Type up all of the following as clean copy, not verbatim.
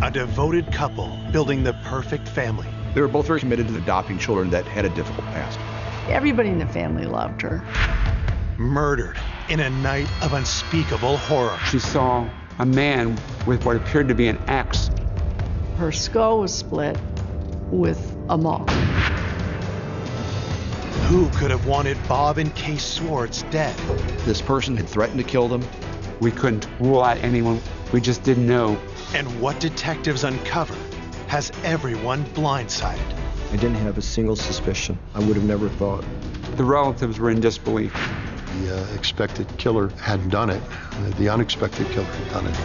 A devoted couple building the perfect family. They were both very committed to adopting children that had a difficult past. Everybody in the family loved her. Murdered in a night of unspeakable horror. She saw a man with what appeared to be an axe. Her skull was split with a maul. Who could have wanted Bob and Kay Swartz dead? This person had threatened to kill them. We couldn't rule out anyone. We just didn't know. And what detectives uncover has everyone blindsided. I didn't have a single suspicion. I would have never thought. The relatives were in disbelief. The expected killer hadn't done it. The unexpected killer had done it.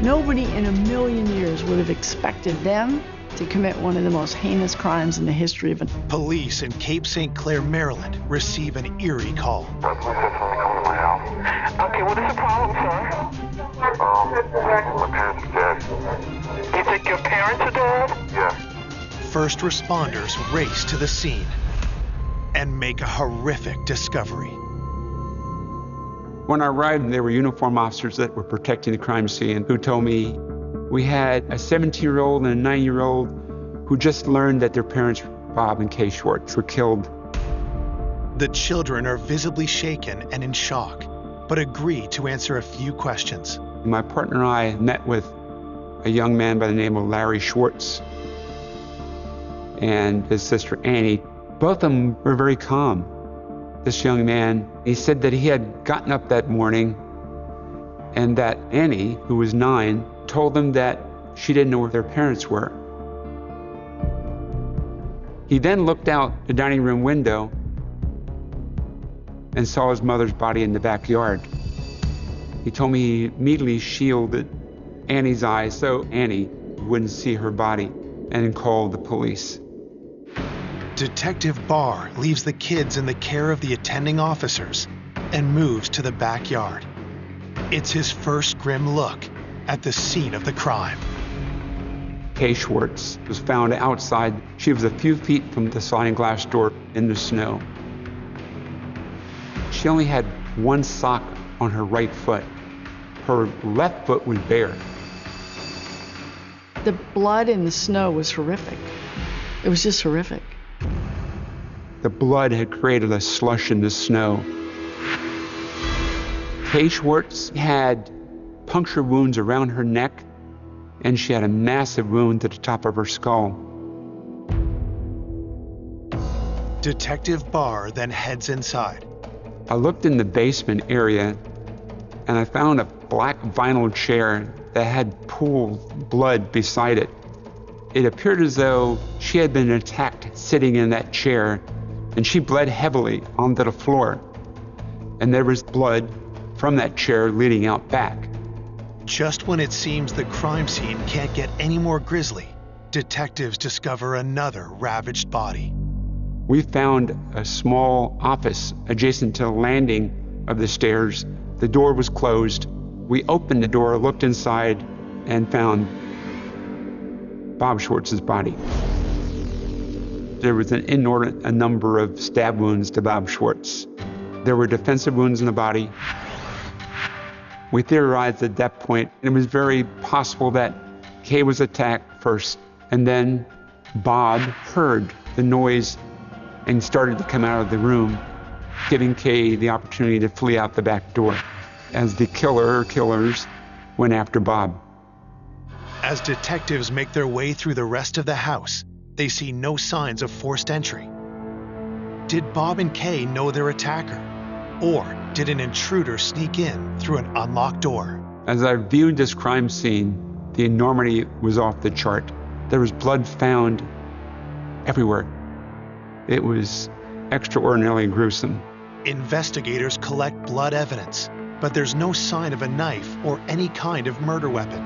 Nobody in a million years would have expected them to commit one of the most heinous crimes in the history of it. Police in Cape St. Clair, Maryland, receive an eerie call. Okay, what is the problem, sir? My parents are dead. You think your parents are dead? Yeah. First responders race to the scene and make a horrific discovery. When I arrived, there were uniformed officers that were protecting the crime scene who told me we had a 17-year-old and a 9-year-old who just learned that their parents, Bob and Kay Swartz, were killed. The children are visibly shaken and in shock, but agree to answer a few questions. My partner and I met with a young man by the name of Larry Schwartz and his sister Annie. Both of them were very calm. This young man, he said that he had gotten up that morning and that Annie, who was 9, told them that she didn't know where their parents were. He then looked out the dining room window and saw his mother's body in the backyard. He told me he immediately shielded Annie's eyes so Annie wouldn't see her body and called the police. Detective Barr leaves the kids in the care of the attending officers and moves to the backyard. It's his first grim look at the scene of the crime. Kay Swartz was found outside. She was a few feet from the sliding glass door in the snow. She only had one sock on her right foot. Her left foot was bare. The blood in the snow was horrific. It was just horrific. The blood had created a slush in the snow. Kay Swartz had puncture wounds around her neck, and she had a massive wound to the top of her skull. Detective Barr then heads inside. I looked in the basement area, and I found a black vinyl chair that had pooled blood beside it. It appeared as though she had been attacked sitting in that chair, and she bled heavily onto the floor. And there was blood from that chair leading out back. Just when it seems the crime scene can't get any more grisly, detectives discover another ravaged body. We found a small office adjacent to the landing of the stairs. The door was closed. We opened the door, looked inside, and found Bob Schwartz's body. There was an inordinate number of stab wounds to Bob Schwartz. There were defensive wounds in the body. We theorized at that point it was very possible that Kay was attacked first, and then Bob heard the noise and started to come out of the room, giving Kay the opportunity to flee out the back door as the killer or killers went after Bob. As detectives make their way through the rest of the house, they see no signs of forced entry. Did Bob and Kay know their attacker? Or did an intruder sneak in through an unlocked door? As I viewed this crime scene, the enormity was off the chart. There was blood found everywhere. It was extraordinarily gruesome. Investigators collect blood evidence, but there's no sign of a knife or any kind of murder weapon.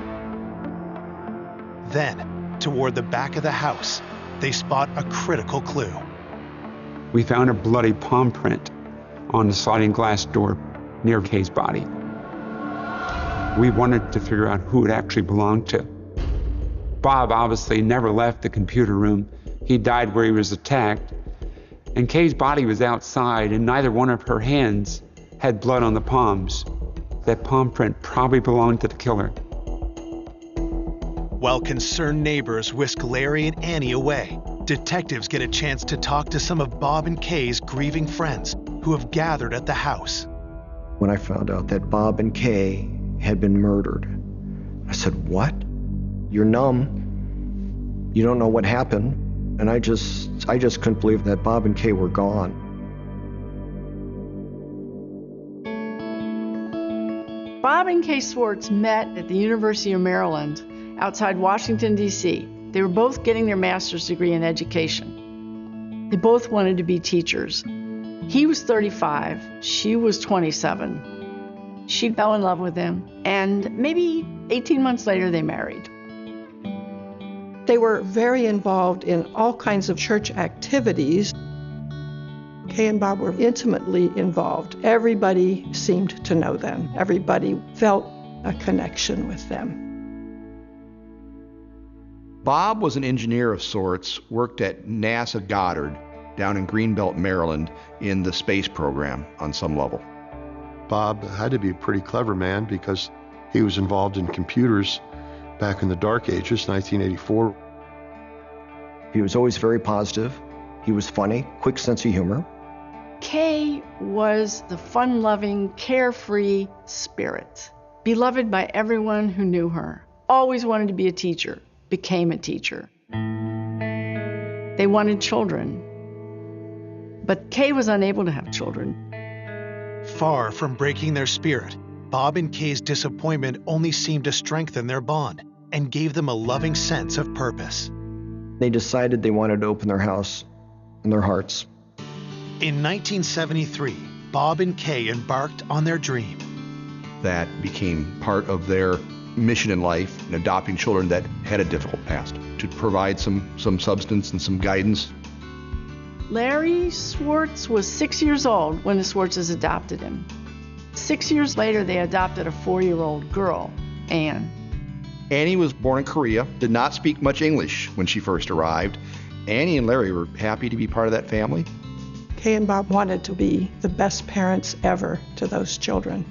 Then, toward the back of the house, they spot a critical clue. We found a bloody palm print on the sliding glass door near Kay's body. We wanted to figure out who it actually belonged to. Bob obviously never left the computer room. He died where he was attacked. And Kay's body was outside, and neither one of her hands had blood on the palms. That palm print probably belonged to the killer. While concerned neighbors whisk Larry and Annie away, detectives get a chance to talk to some of Bob and Kay's grieving friends who have gathered at the house. When I found out that Bob and Kay had been murdered, I said, "What? You're numb. You don't know what happened." And I just couldn't believe that Bob and Kay were gone. Bob and Kay Swartz met at the University of Maryland outside Washington, D.C. They were both getting their master's degree in education. They both wanted to be teachers. He was 35, she was 27. She fell in love with him, and maybe 18 months later they married. They were very involved in all kinds of church activities. Kay and Bob were intimately involved. Everybody seemed to know them. Everybody felt a connection with them. Bob was an engineer of sorts, worked at NASA Goddard down in Greenbelt, Maryland, in the space program on some level. Bob had to be a pretty clever man because he was involved in computers back in the dark ages, 1984. He was always very positive. He was funny, quick sense of humor. Kay was the fun-loving, carefree spirit, beloved by everyone who knew her. Always wanted to be a teacher, became a teacher. They wanted children, but Kay was unable to have children. Far from breaking their spirit, Bob and Kay's disappointment only seemed to strengthen their bond and gave them a loving sense of purpose. They decided they wanted to open their house and their hearts. In 1973, Bob and Kay embarked on their dream. That became part of their mission in life, in adopting children that had a difficult past, to provide some substance and some guidance. Larry Swartz was 6 years old when the Swartzes adopted him. 6 years later, they adopted a 4-year-old girl, Anne. Annie was born in Korea, did not speak much English when she first arrived. Annie and Larry were happy to be part of that family. Kay and Bob wanted to be the best parents ever to those children.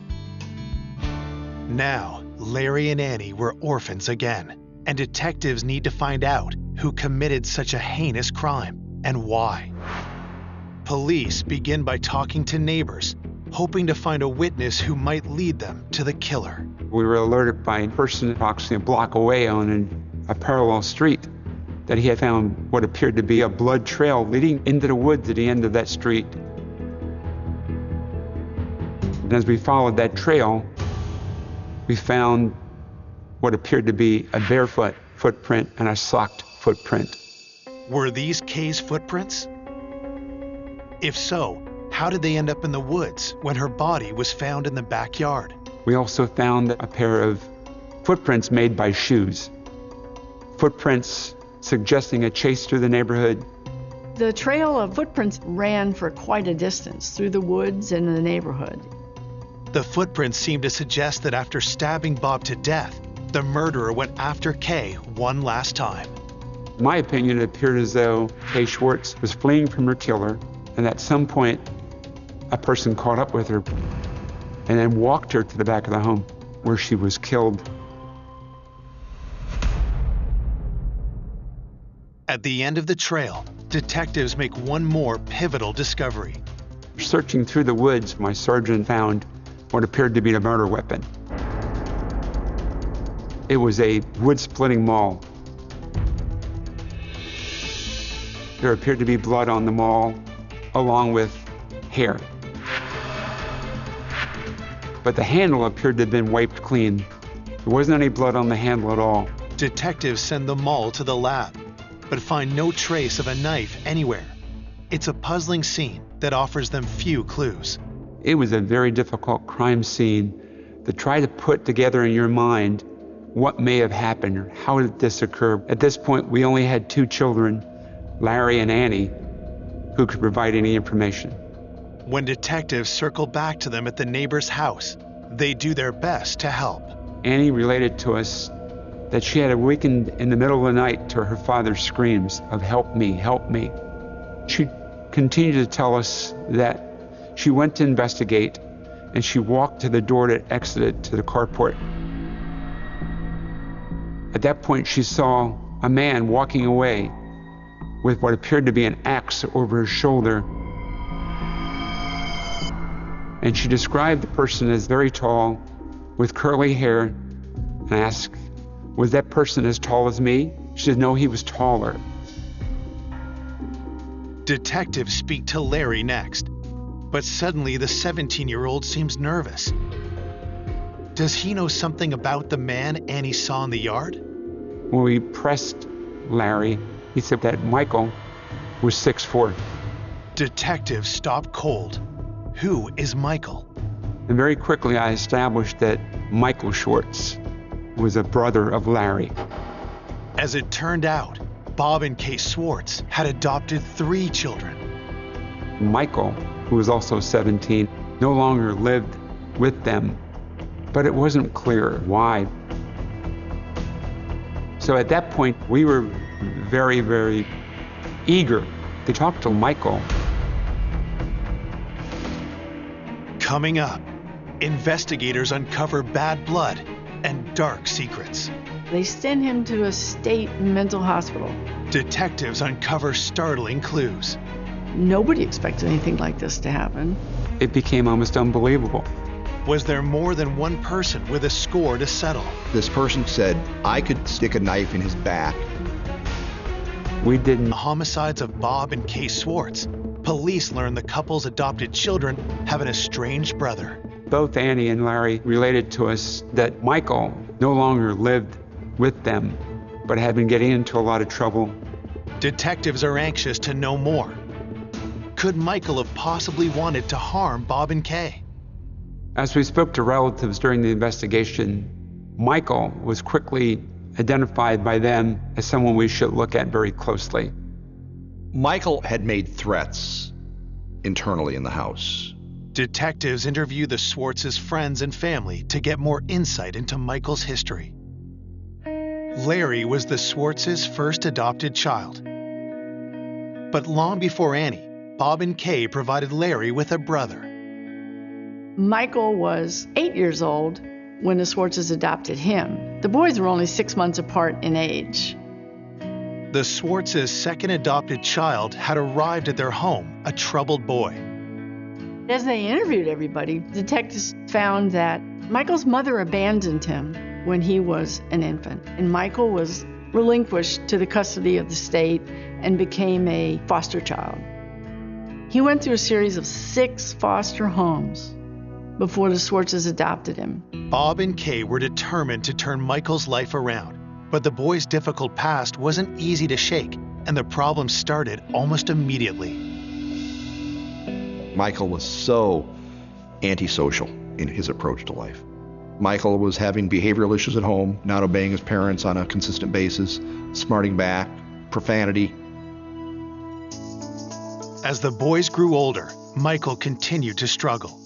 Now, Larry and Annie were orphans again, and detectives need to find out who committed such a heinous crime and why. Police begin by talking to neighbors, hoping to find a witness who might lead them to the killer. We were alerted by a person approximately a block away on a parallel street that he had found what appeared to be a blood trail leading into the woods at the end of that street. And as we followed that trail, we found what appeared to be a barefoot footprint and a socked footprint. Were these Kay's footprints? If so, how did they end up in the woods when her body was found in the backyard? We also found a pair of footprints made by shoes. Footprints suggesting a chase through the neighborhood. The trail of footprints ran for quite a distance through the woods and the neighborhood. The footprints seemed to suggest that after stabbing Bob to death, the murderer went after Kay one last time. In my opinion, it appeared as though Kay Swartz was fleeing from her killer, and at some point, a person caught up with her and then walked her to the back of the home where she was killed. At the end of the trail, detectives make one more pivotal discovery. Searching through the woods, my sergeant found what appeared to be a murder weapon. It was a wood-splitting maul. There appeared to be blood on the maul, along with hair. But the handle appeared to have been wiped clean. There wasn't any blood on the handle at all. Detectives send the maul to the lab, but find no trace of a knife anywhere. It's a puzzling scene that offers them few clues. It was a very difficult crime scene to try to put together in your mind what may have happened or how did this occur. At this point, we only had 2 children, Larry and Annie, who could provide any information. When detectives circle back to them at the neighbor's house, they do their best to help. Annie related to us that she had awakened in the middle of the night to her father's screams of "help me, help me." She continued to tell us that she went to investigate and she walked to the door that exited to the carport. At that point, she saw a man walking away with what appeared to be an axe over his shoulder. And she described the person as very tall, with curly hair, and asked, "Was that person as tall as me?" She said, "No, he was taller." Detectives speak to Larry next, but suddenly the 17-year-old seems nervous. Does he know something about the man Annie saw in the yard? When we pressed Larry, he said that Michael was 6'4". Detectives stop cold. Who is Michael? And very quickly I established that Michael Schwartz was a brother of Larry. As it turned out, Bob and Kay Schwartz had adopted 3 children. Michael, who was also 17, no longer lived with them, but it wasn't clear why. So at that point, we were very, very eager to talk to Michael. Coming up, investigators uncover bad blood and dark secrets. They send him to a state mental hospital. Detectives uncover startling clues. Nobody expected anything like this to happen. It became almost unbelievable. Was there more than one person with a score to settle? This person said, I could stick a knife in his back. We didn't. The homicides of Bob and Kay Schwartz. Police learned the couple's adopted children have an estranged brother. Both Annie and Larry related to us that Michael no longer lived with them, but had been getting into a lot of trouble. Detectives are anxious to know more. Could Michael have possibly wanted to harm Bob and Kay? As we spoke to relatives during the investigation, Michael was quickly identified by them as someone we should look at very closely. Michael had made threats internally in the house. Detectives interview the Schwartz's friends and family to get more insight into Michael's history. Larry was the Schwartz's first adopted child. But long before Annie, Bob and Kay provided Larry with a brother. Michael was 8 years old when the Schwartzes adopted him. The boys were only 6 months apart in age. The Schwartz's second adopted child had arrived at their home, a troubled boy. As they interviewed everybody, detectives found that Michael's mother abandoned him when he was an infant, and Michael was relinquished to the custody of the state and became a foster child. He went through a series of 6 foster homes before the Schwartzes adopted him. Bob and Kay were determined to turn Michael's life around, but the boy's difficult past wasn't easy to shake, and the problem started almost immediately. Michael was so antisocial in his approach to life. Michael was having behavioral issues at home, not obeying his parents on a consistent basis, smarting back, profanity. As the boys grew older, Michael continued to struggle.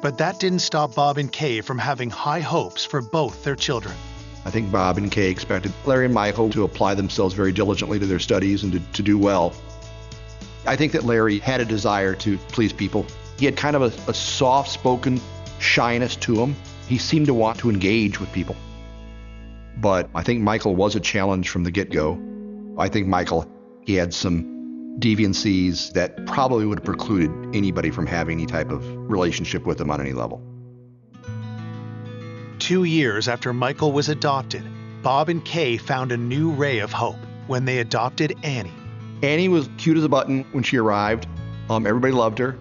But that didn't stop Bob and Kay from having high hopes for both their children. I think Bob and Kay expected Larry and Michael to apply themselves very diligently to their studies and to do well. I think that Larry had a desire to please people. He had kind of a soft-spoken shyness to him. He seemed to want to engage with people. But I think Michael was a challenge from the get-go. I think Michael, he had some deviancies that probably would have precluded anybody from having any type of relationship with him on any level. 2 years after Michael was adopted, Bob and Kay found a new ray of hope when they adopted Annie. Annie was cute as a button when she arrived. Everybody loved her.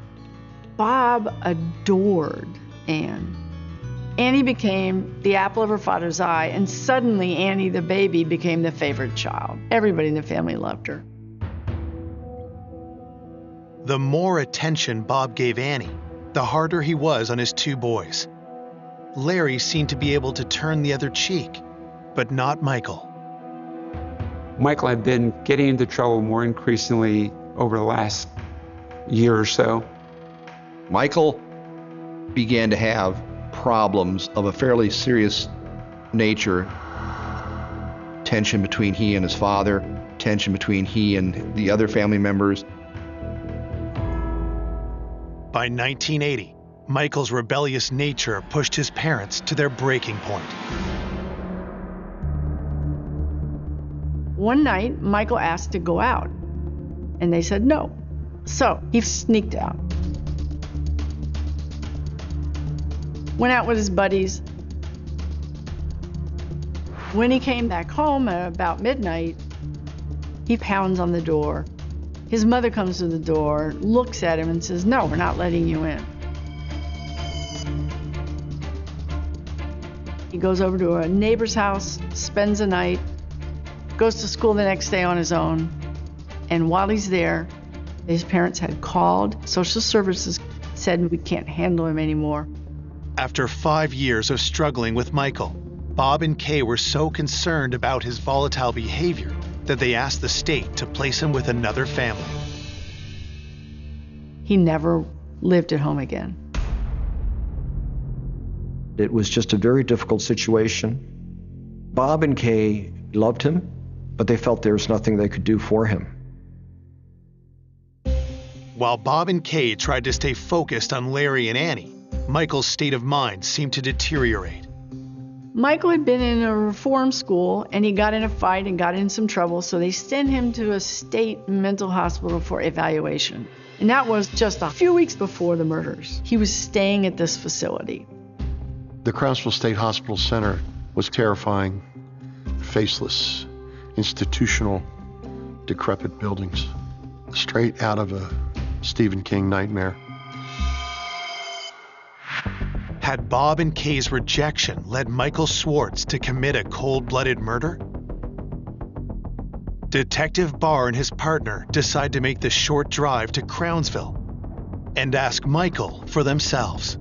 Bob adored Anne. Annie became the apple of her father's eye, and suddenly Annie, the baby, became the favorite child. Everybody in the family loved her. The more attention Bob gave Annie, the harder he was on his 2 boys. Larry seemed to be able to turn the other cheek, but not Michael. Michael had been getting into trouble more increasingly over the last year or so. Michael began to have problems of a fairly serious nature. Tension between he and his father, tension between he and the other family members. By 1980, Michael's rebellious nature pushed his parents to their breaking point. One night, Michael asked to go out, and they said no. So he sneaked out. Went out with his buddies. When he came back home at about midnight, he pounds on the door. His mother comes to the door, looks at him and says, "No, we're not letting you in." He goes over to a neighbor's house, spends the night, goes to school the next day on his own. And while he's there, his parents had called. Social services said, "We can't handle him anymore." After 5 years of struggling with Michael, Bob and Kay were so concerned about his volatile behavior that they asked the state to place him with another family. He never lived at home again. It was just a very difficult situation. Bob and Kay loved him, but they felt there was nothing they could do for him. While Bob and Kay tried to stay focused on Larry and Annie, Michael's state of mind seemed to deteriorate. Michael had been in a reform school and he got in a fight and got in some trouble, so they sent him to a state mental hospital for evaluation. And that was just a few weeks before the murders. He was staying at this facility. The Crownsville State Hospital Center was terrifying, faceless, institutional, decrepit buildings, straight out of a Stephen King nightmare. Had Bob and Kay's rejection led Michael Swartz to commit a cold-blooded murder? Detective Barr and his partner decide to make the short drive to Crownsville and ask Michael for themselves.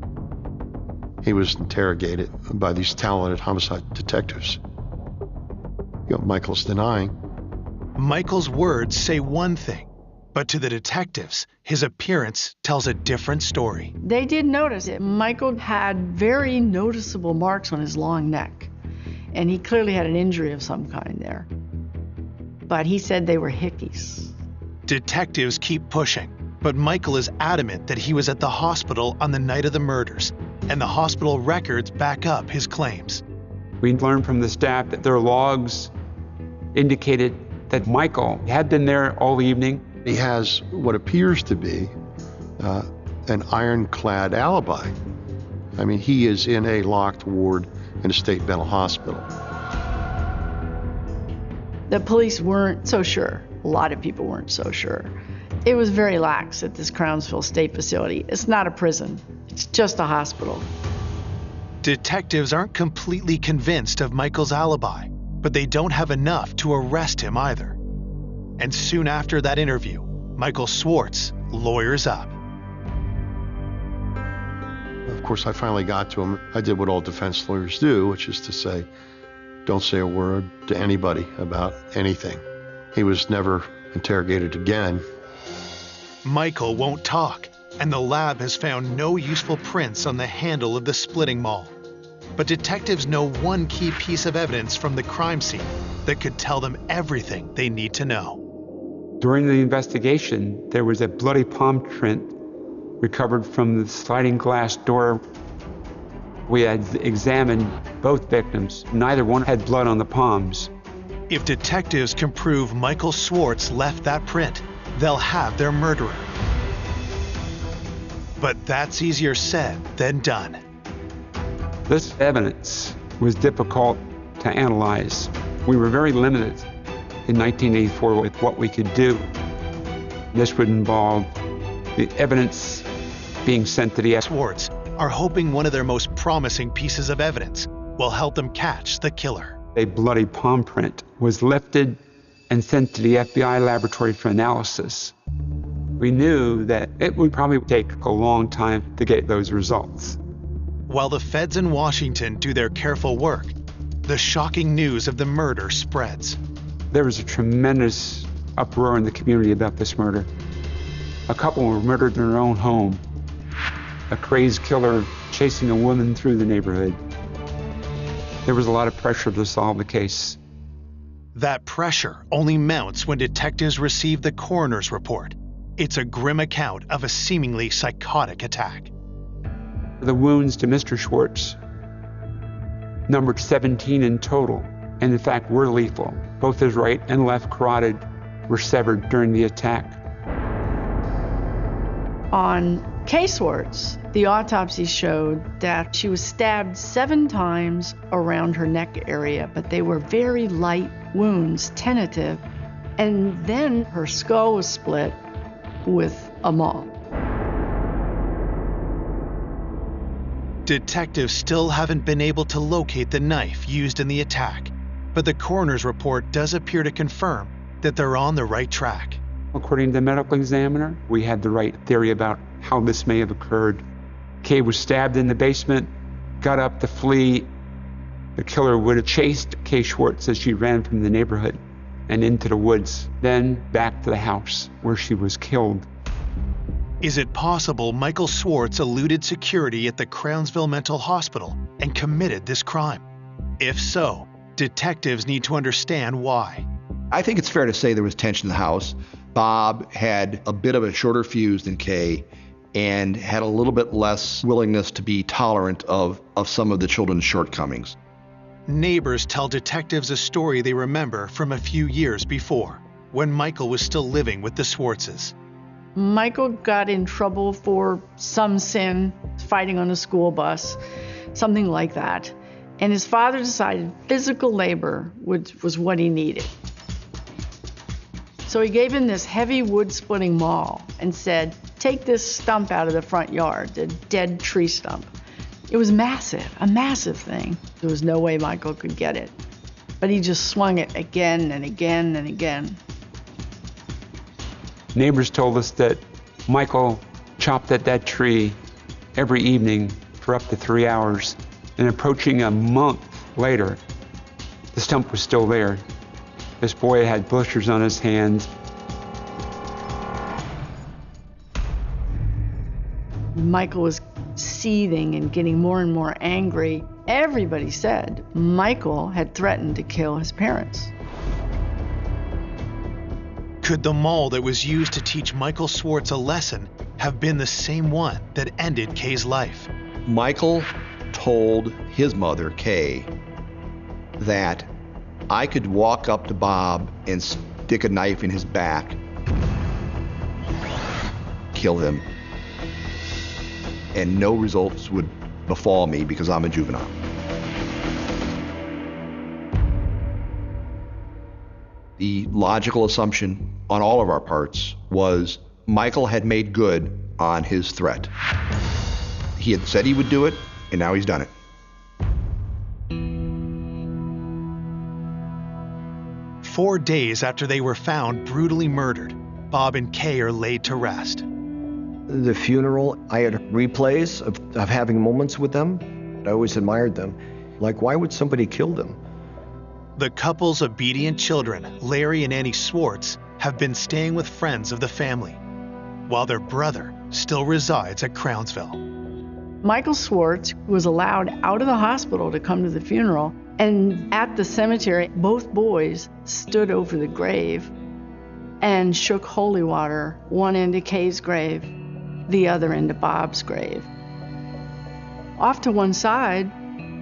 He was interrogated by these talented homicide detectives. Michael's denying. Michael's words say one thing, but to the detectives, his appearance tells a different story. They did notice it. Michael had very noticeable marks on his long neck, and he clearly had an injury of some kind there. But he said they were hickeys. Detectives keep pushing, but Michael is adamant that he was at the hospital on the night of the murders, and the hospital records back up his claims. We learned from the staff that their logs indicated that Michael had been there all evening. He has what appears to be an ironclad alibi. I mean, he is in a locked ward in a state mental hospital. The police weren't so sure. A lot of people weren't so sure. It was very lax at this Crownsville State facility. It's not a prison. It's just a hospital. Detectives aren't completely convinced of Michael's alibi, but they don't have enough to arrest him either. And soon after that interview, Michael Swartz lawyers up. Of course, I finally got to him. I did what all defense lawyers do, which is to say, don't say a word to anybody about anything. He was never interrogated again. Michael won't talk, and the lab has found no useful prints on the handle of the splitting maul. But detectives know one key piece of evidence from the crime scene that could tell them everything they need to know. During the investigation, there was a bloody palm print recovered from the sliding glass door. We had examined both victims. Neither one had blood on the palms. If detectives can prove Michael Swartz left that print, they'll have their murderer. But that's easier said than done. This evidence was difficult to analyze. We were very limited in 1984 with what we could do. This would involve the evidence being sent to the Swartz are hoping one of their most promising pieces of evidence will help them catch the killer. A bloody palm print was lifted and sent to the FBI laboratory for analysis. We knew that it would probably take a long time to get those results. While the feds in Washington do their careful work, the shocking news of the murder spreads. There was a tremendous uproar in the community about this murder. A couple were murdered in their own home. A crazed killer chasing a woman through the neighborhood. There was a lot of pressure to solve the case. That pressure only mounts when detectives receive the coroner's report. It's a grim account of a seemingly psychotic attack. The wounds to Mr. Swartz numbered 17 in total, and in fact were lethal. Both his right and left carotid were severed during the attack. On Kay Swartz, the autopsy showed that she was stabbed 7 times around her neck area, but they were very light wounds, tentative, and then her skull was split with a maul. Detectives still haven't been able to locate the knife used in the attack, but the coroner's report does appear to confirm that they're on the right track. According to the medical examiner, we had the right theory about how this may have occurred. Kay was stabbed in the basement, got up to flee. The killer would have chased Kay Swartz as she ran from the neighborhood and into the woods, then back to the house where she was killed. Is it possible Michael Swartz eluded security at the Crownsville Mental Hospital and committed this crime? If so, detectives need to understand why. I think it's fair to say there was tension in the house. Bob had a bit of a shorter fuse than Kay and had a little bit less willingness to be tolerant of some of the children's shortcomings. Neighbors tell detectives a story they remember from a few years before, when Michael was still living with the Swartzes. Michael got in trouble for some sin, fighting on a school bus, something like that. And his father decided physical labor was what he needed. So he gave him this heavy wood-splitting maul and said, take this stump out of the front yard, the dead tree stump. It was massive, a massive thing. There was no way Michael could get it. But he just swung it again and again and again. Neighbors told us that Michael chopped at that tree every evening for up to 3 hours. And approaching a month later, the stump was still there. This boy had blisters on his hands. Michael was seething and getting more and more angry. Everybody said Michael had threatened to kill his parents. Could the maul that was used to teach Michael Swartz a lesson have been the same one that ended Kay's life? Michael told his mother, Kay, that I could walk up to Bob and stick a knife in his back, kill him, and no results would befall me because I'm a juvenile. The logical assumption on all of our parts was Michael had made good on his threat. He had said he would do it, and now he's done it. Four days after they were found brutally murdered, Bob and Kay are laid to rest. The funeral, I had replays of having moments with them. I always admired them. Like, why would somebody kill them? The couple's obedient children, Larry and Annie Swartz, have been staying with friends of the family, while their brother still resides at Crownsville. Michael Swartz was allowed out of the hospital to come to the funeral, and at the cemetery, both boys stood over the grave and shook holy water, one into Kay's grave, the other into Bob's grave. Off to one side,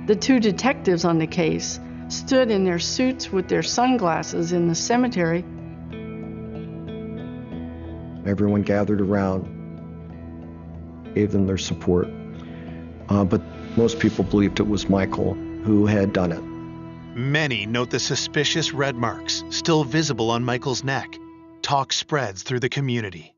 the 2 detectives on the case stood in their suits with their sunglasses in the cemetery. Everyone gathered around, gave them their support. But most people believed it was Michael who had done it. Many note the suspicious red marks still visible on Michael's neck. Talk spreads through the community.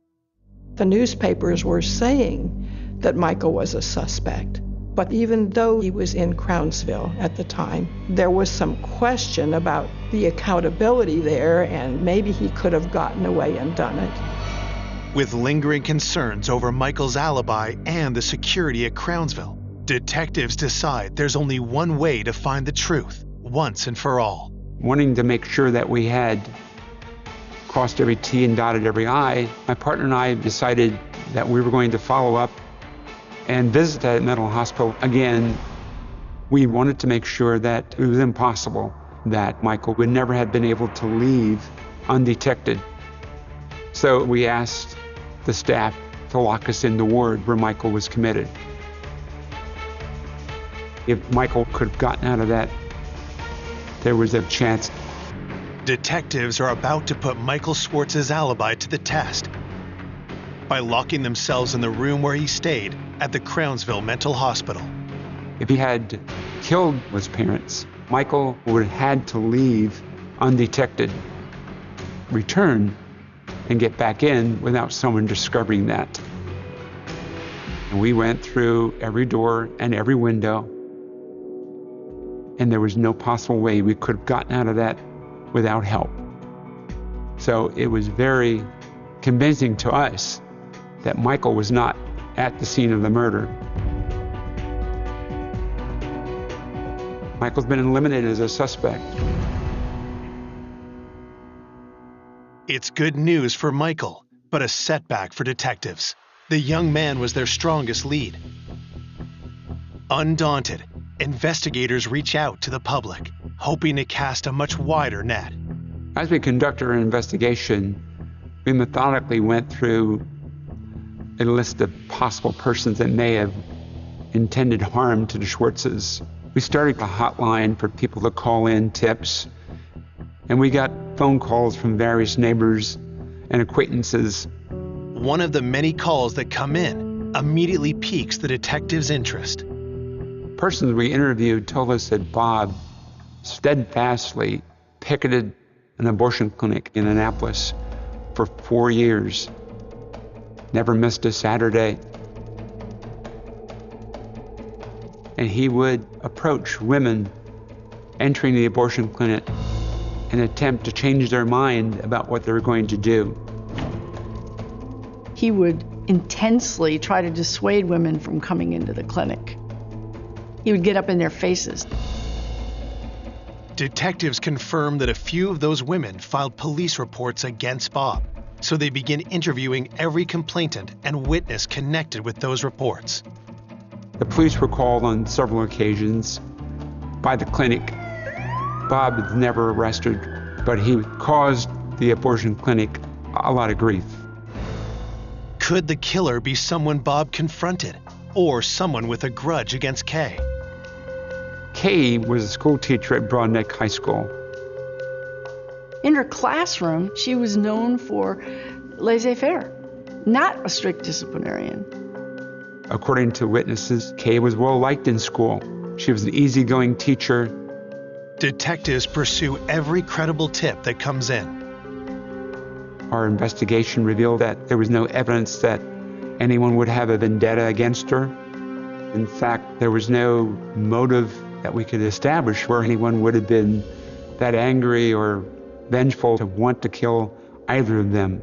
The newspapers were saying that Michael was a suspect. But even though he was in Crownsville at the time, there was some question about the accountability there, and maybe he could have gotten away and done it. With lingering concerns over Michael's alibi and the security at Crownsville, detectives decide there's only one way to find the truth once and for all. Wanting to make sure that we had crossed every T and dotted every I, my partner and I decided that we were going to follow up and visit that mental hospital again. We wanted to make sure that it was impossible that Michael would never have been able to leave undetected. So we asked the staff to lock us in the ward where Michael was committed. If Michael could have gotten out of that, there was a chance Detectives are about to put Michael Schwartz's alibi to the test by locking themselves in the room where he stayed at the Crownsville Mental Hospital. If he had killed his parents, Michael would have had to leave undetected, return, and get back in without someone discovering that. And we went through every door and every window, and there was no possible way we could have gotten out of that without help. So it was very convincing to us that Michael was not at the scene of the murder. Michael's been eliminated as a suspect. It's good news for Michael, but a setback for detectives. The young man was their strongest lead. Undaunted, investigators reach out to the public, hoping to cast a much wider net. As we conducted our investigation, we methodically went through a list of possible persons that may have intended harm to the Schwartzes. We started a hotline for people to call in tips, and we got phone calls from various neighbors and acquaintances. One of the many calls that come in immediately piques the detectives' interest. Persons we interviewed told us that Bob steadfastly picketed an abortion clinic in Annapolis for 4 years, never missed a Saturday. And he would approach women entering the abortion clinic and attempt to change their mind about what they were going to do. He would intensely try to dissuade women from coming into the clinic. He would get up in their faces. Detectives confirm that a few of those women filed police reports against Bob, so they begin interviewing every complainant and witness connected with those reports. The police were called on several occasions by the clinic. Bob was never arrested, but he caused the abortion clinic a lot of grief. Could the killer be someone Bob confronted, or someone with a grudge against Kay? Kay was a school teacher at Broadneck High School. In her classroom, she was known for laissez-faire, not a strict disciplinarian. According to witnesses, Kay was well liked in school. She was an easygoing teacher. Detectives pursue every credible tip that comes in. Our investigation revealed that there was no evidence that anyone would have a vendetta against her. In fact, there was no motive that we could establish where anyone would have been that angry or vengeful to want to kill either of them.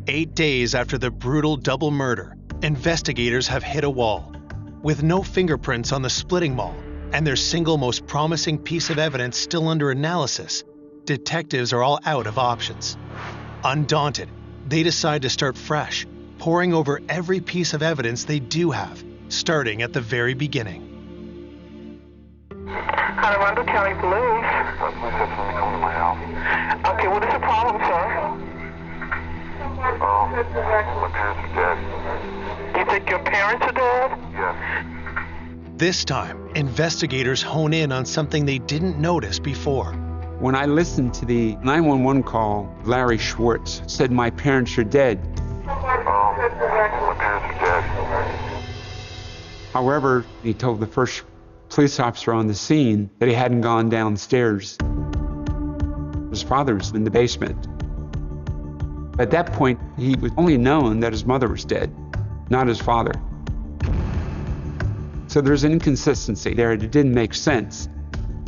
"8 days after the brutal double murder, investigators have hit a wall. With no fingerprints on the splitting mall and their single most promising piece of evidence still under analysis, detectives are all out of options. Undaunted, they decide to start fresh, poring over every piece of evidence they do have, starting at the very beginning. Colorado County Police. Please have someone come to my house. Okay, what is the problem, sir? My parents are dead. You think your parents are dead? Yes. This time, investigators hone in on something they didn't notice before. When I listened to the 911 call, Larry Schwartz said, "My parents are dead." My parents are dead. However, he told the first police officer on the scene that he hadn't gone downstairs. His father was in the basement. At that point, he was only known that his mother was dead, not his father. So there's an inconsistency there. It didn't make sense.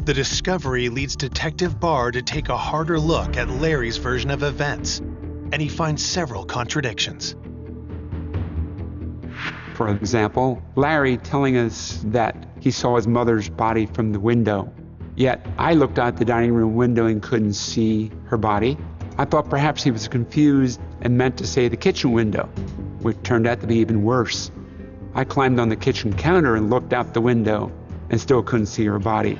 The discovery leads Detective Barr to take a harder look at Larry's version of events, and he finds several contradictions. For example, Larry telling us that he saw his mother's body from the window, yet I looked out the dining room window and couldn't see her body. I thought perhaps he was confused and meant to say the kitchen window, which turned out to be even worse. I climbed on the kitchen counter and looked out the window and still couldn't see her body.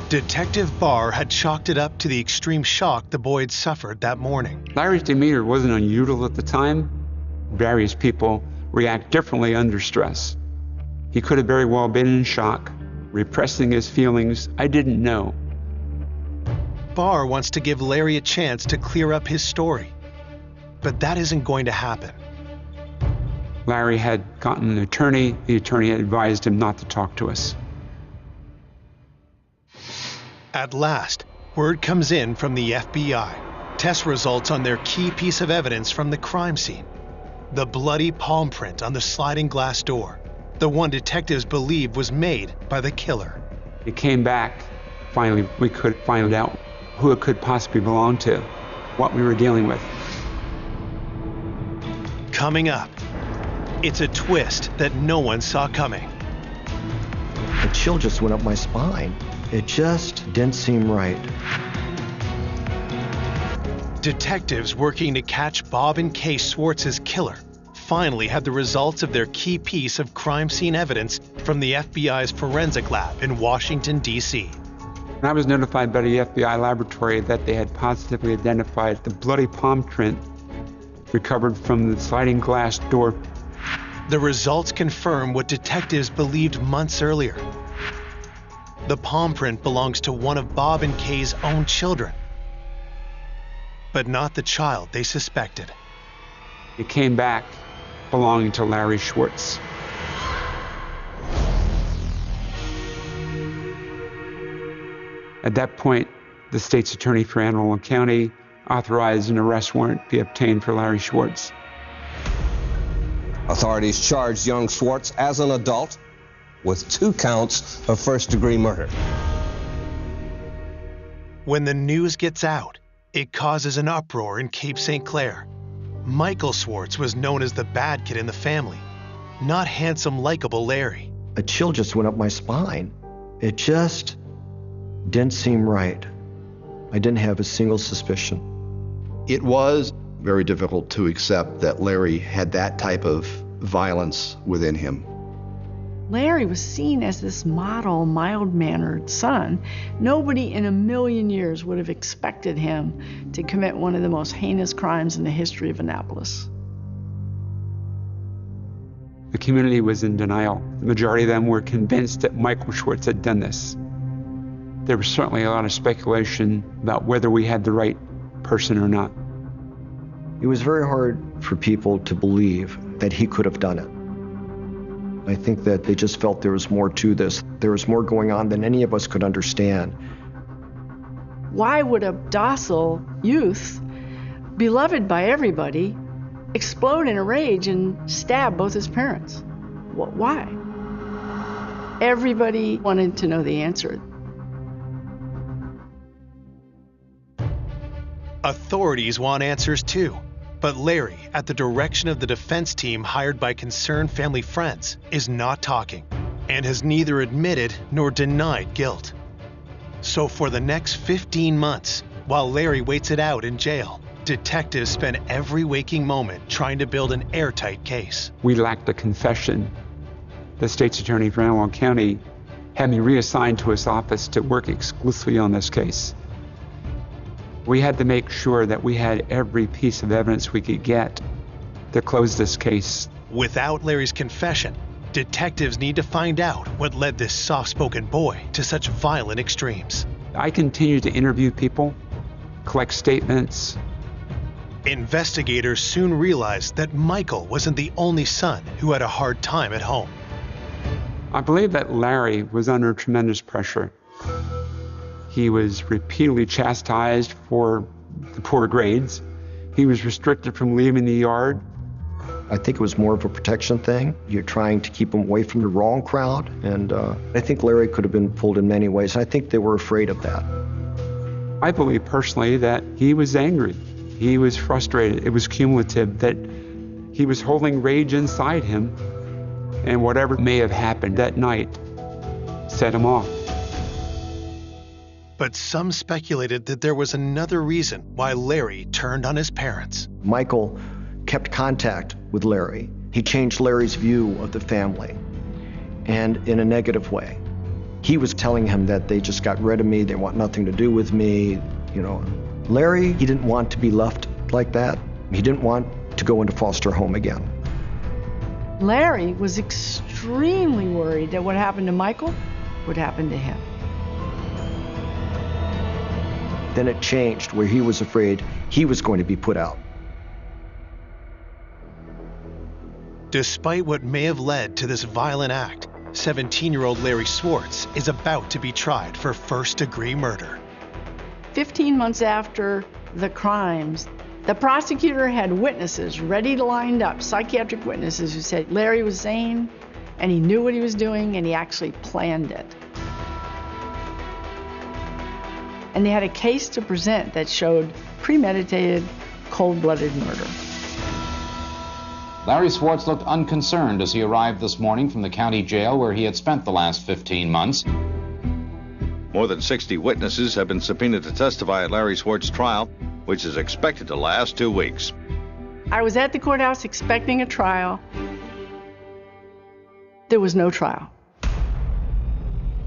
Detective Barr had chalked it up to the extreme shock the boy had suffered that morning. Larry's demeanor wasn't unusual at the time. Various people react differently under stress. He could have very well been in shock, repressing his feelings. I didn't know. Barr wants to give Larry a chance to clear up his story, but that isn't going to happen. Larry had gotten an attorney. The attorney had advised him not to talk to us. At last, word comes in from the FBI. Test results on their key piece of evidence from the crime scene. The bloody palm print on the sliding glass door. The one detectives believed was made by the killer. It came back. Finally, we could find out who it could possibly belong to, what we were dealing with. Coming up, it's a twist that no one saw coming. A chill just went up my spine. It just didn't seem right. Detectives working to catch Bob and Kay Schwartz's killer finally had the results of their key piece of crime scene evidence from the FBI's forensic lab in Washington, D.C. I was notified by the FBI laboratory that they had positively identified the bloody palm print recovered from the sliding glass door. The results confirm what detectives believed months earlier. The palm print belongs to one of Bob and Kay's own children, but not the child they suspected. It came back belonging to Larry Schwartz. At that point, the state's attorney for Anne Arundel County authorized an arrest warrant be obtained for Larry Schwartz. Authorities charged young Schwartz as an adult with 2 counts of first-degree murder. When the news gets out, it causes an uproar in Cape St. Clair. Michael Schwartz was known as the bad kid in the family, not handsome, likable Larry. A chill just went up my spine. It just didn't seem right. I didn't have a single suspicion. It was very difficult to accept that Larry had that type of violence within him. Larry was seen as this model, mild-mannered son. Nobody in a million years would have expected him to commit one of the most heinous crimes in the history of Annapolis. The community was in denial. The majority of them were convinced that Michael Schwartz had done this. There was certainly a lot of speculation about whether we had the right person or not. It was very hard for people to believe that he could have done it. I think that they just felt there was more to this. There was more going on than any of us could understand. Why would a docile youth, beloved by everybody, explode in a rage and stab both his parents? Why? Everybody wanted to know the answer. Authorities want answers too. But Larry, at the direction of the defense team hired by concerned family friends, is not talking and has neither admitted nor denied guilt. So for the next 15 months, while Larry waits it out in jail, detectives spend every waking moment trying to build an airtight case. We lacked a confession. The state's attorney for Anne Arundel County had me reassigned to his office to work exclusively on this case. We had to make sure that we had every piece of evidence we could get to close this case. Without Larry's confession, detectives need to find out what led this soft-spoken boy to such violent extremes. I continued to interview people, collect statements. Investigators soon realized that Michael wasn't the only son who had a hard time at home. I believe that Larry was under tremendous pressure. He was repeatedly chastised for the poor grades. He was restricted from leaving the yard. I think it was more of a protection thing. You're trying to keep him away from the wrong crowd. And I think Larry could have been pulled in many ways. I think they were afraid of that. I believe personally that he was angry. He was frustrated. It was cumulative, that he was holding rage inside him. And whatever may have happened that night set him off. But some speculated that there was another reason why Larry turned on his parents. Michael kept contact with Larry. He changed Larry's view of the family, and in a negative way. He was telling him that they just got rid of me, they want nothing to do with me, you know. Larry, he didn't want to be left like that. He didn't want to go into foster home again. Larry was extremely worried that what happened to Michael would happen to him. Then it changed where he was afraid he was going to be put out. Despite what may have led to this violent act, 17-year-old Larry Swartz is about to be tried for first-degree murder. 15 months after the crimes, the prosecutor had witnesses ready to lined up, psychiatric witnesses who said Larry was sane and he knew what he was doing and he actually planned it. And they had a case to present that showed premeditated, cold-blooded murder. Larry Swartz looked unconcerned as he arrived this morning from the county jail where he had spent the last 15 months. More than 60 witnesses have been subpoenaed to testify at Larry Swartz's trial, which is expected to last 2 weeks. I was at the courthouse expecting a trial. There was no trial.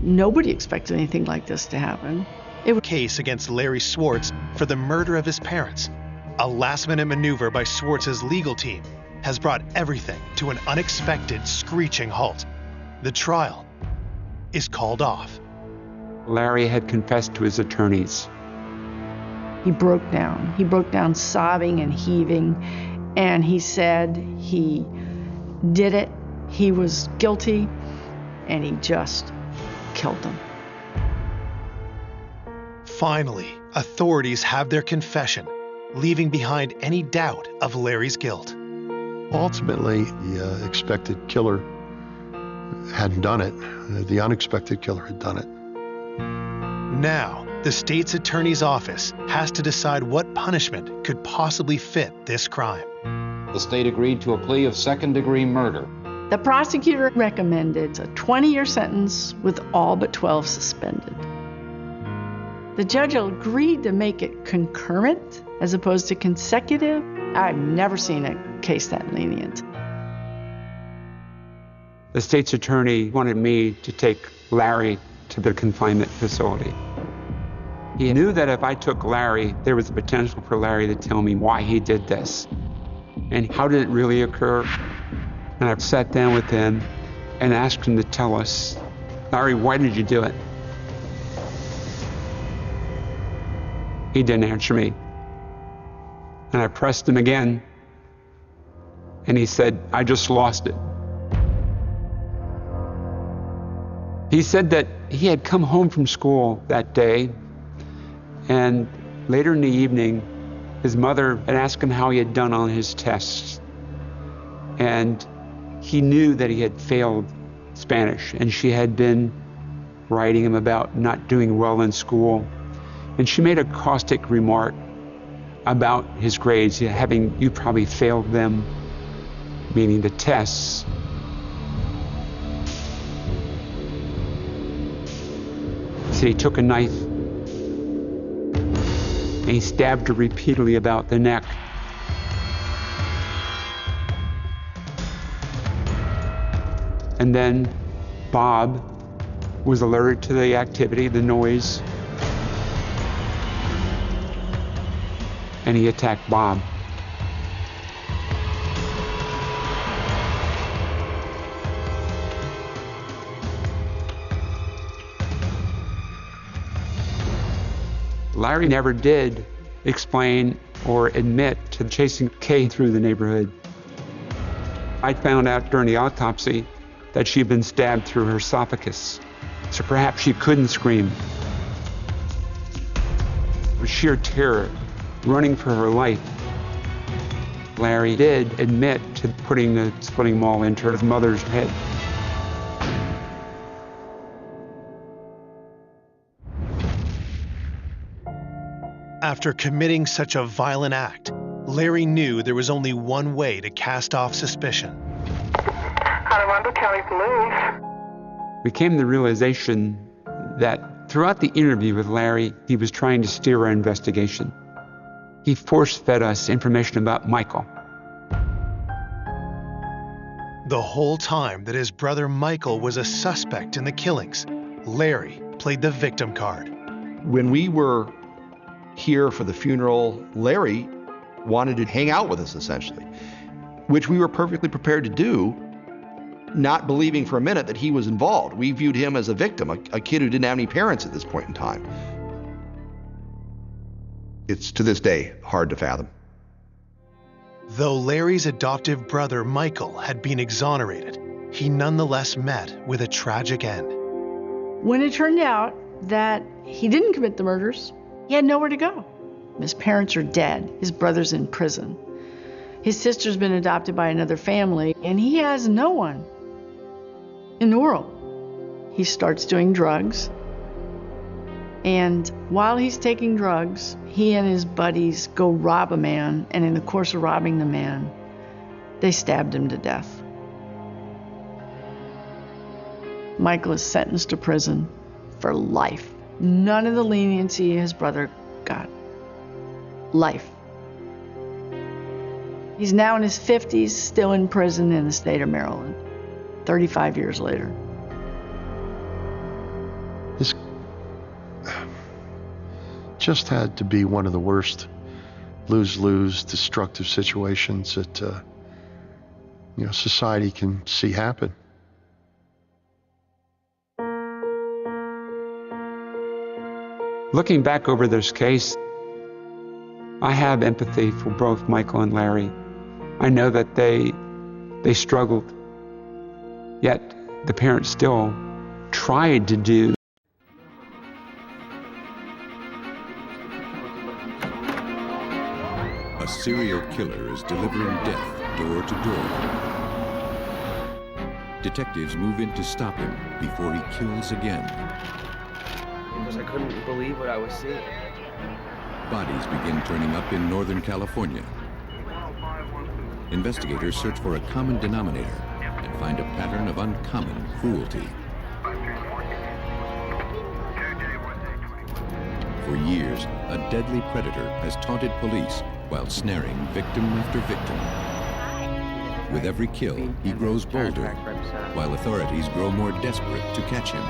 Nobody expected anything like this to happen. It was a case against Larry Swartz for the murder of his parents. A last-minute maneuver by Swartz's legal team has brought everything to an unexpected, screeching halt. The trial is called off. Larry had confessed to his attorneys. He broke down. He broke down sobbing and heaving, and he said he did it, he was guilty, and he just killed them. Finally, authorities have their confession, leaving behind any doubt of Larry's guilt. Ultimately, the expected killer hadn't done it. The unexpected killer had done it. Now, the state's attorney's office has to decide what punishment could possibly fit this crime. The state agreed to a plea of second-degree murder. The prosecutor recommended a 20-year sentence with all but 12 suspended. The judge agreed to make it concurrent as opposed to consecutive. I've never seen a case that lenient. The state's attorney wanted me to take Larry to the confinement facility. He knew that if I took Larry, there was a potential for Larry to tell me why he did this and how did it really occur. And I sat down with him and asked him to tell us, Larry, why did you do it? He didn't answer me. And I pressed him again, and he said, I just lost it. He said that he had come home from school that day, and later in the evening, his mother had asked him how he had done on his tests. And he knew that he had failed Spanish, and she had been writing him about not doing well in school. And she made a caustic remark about his grades, you probably failed them, meaning the tests. So he took a knife and he stabbed her repeatedly about the neck. And then Bob was alerted to the activity, the noise, and he attacked Bob. Larry never did explain or admit to chasing Kay through the neighborhood. I found out during the autopsy that she'd been stabbed through her esophagus, so perhaps she couldn't scream. With sheer terror, running for her life, Larry did admit to putting the splitting maul into his mother's head. After committing such a violent act, Larry knew there was only one way to cast off suspicion. Armando County Police. We came to the realization that throughout the interview with Larry, he was trying to steer our investigation. He force-fed us information about Michael. The whole time that his brother Michael was a suspect in the killings, Larry played the victim card. When we were here for the funeral, Larry wanted to hang out with us, essentially, which we were perfectly prepared to do. not believing for a minute that he was involved. We viewed him as a victim, a kid who didn't have any parents at this point in time. It's, to this day, hard to fathom. Though Larry's adoptive brother Michael had been exonerated, he nonetheless met with a tragic end. When it turned out that he didn't commit the murders, he had nowhere to go. His parents are dead. His brother's in prison. His sister's been adopted by another family, and he has no one in the world. He starts doing drugs. And while he's taking drugs, he and his buddies go rob a man, and in the course of robbing the man, they stabbed him to death. Michael is sentenced to prison for life. None of the leniency his brother got. Life. He's now in his 50s, still in prison in the state of Maryland, 35 years later. This just had to be one of the worst lose-lose destructive situations that society can see happen. Looking back over this case, I have empathy for both Michael and Larry. I know that they struggled, yet the parents still tried to do. A serial killer is delivering death door to door. Detectives move in to stop him before he kills again. Because I couldn't believe what I was seeing. Bodies begin turning up in Northern California. Investigators search for a common denominator and find a pattern of uncommon cruelty. For years, a deadly predator has taunted police while snaring victim after victim. With every kill, he grows bolder, while authorities grow more desperate to catch him.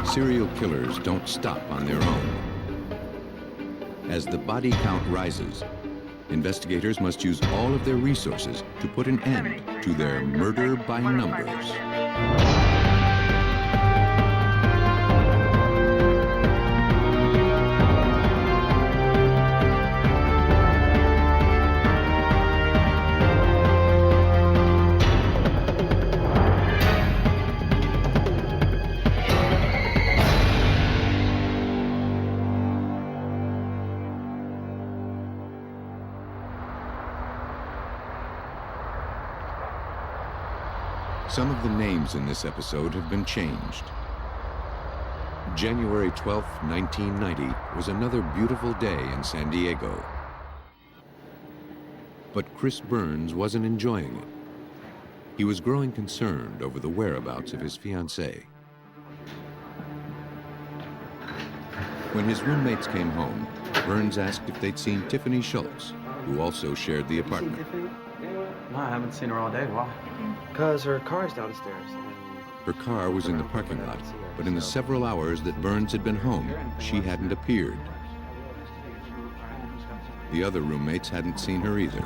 Serial killers don't stop on their own. As the body count rises, investigators must use all of their resources to put an end to their murder by numbers. Some of the names in this episode have been changed. January 12, 1990 was another beautiful day in San Diego. But Chris Burns wasn't enjoying it. He was growing concerned over the whereabouts of his fiancée. When his roommates came home, Burns asked if they'd seen Tiffany Schultz, who also shared the apartment. No, I haven't seen her all day. Why? Because her car's downstairs. Her car was in the parking lot, but in the several hours that Burns had been home, she hadn't appeared. The other roommates hadn't seen her either.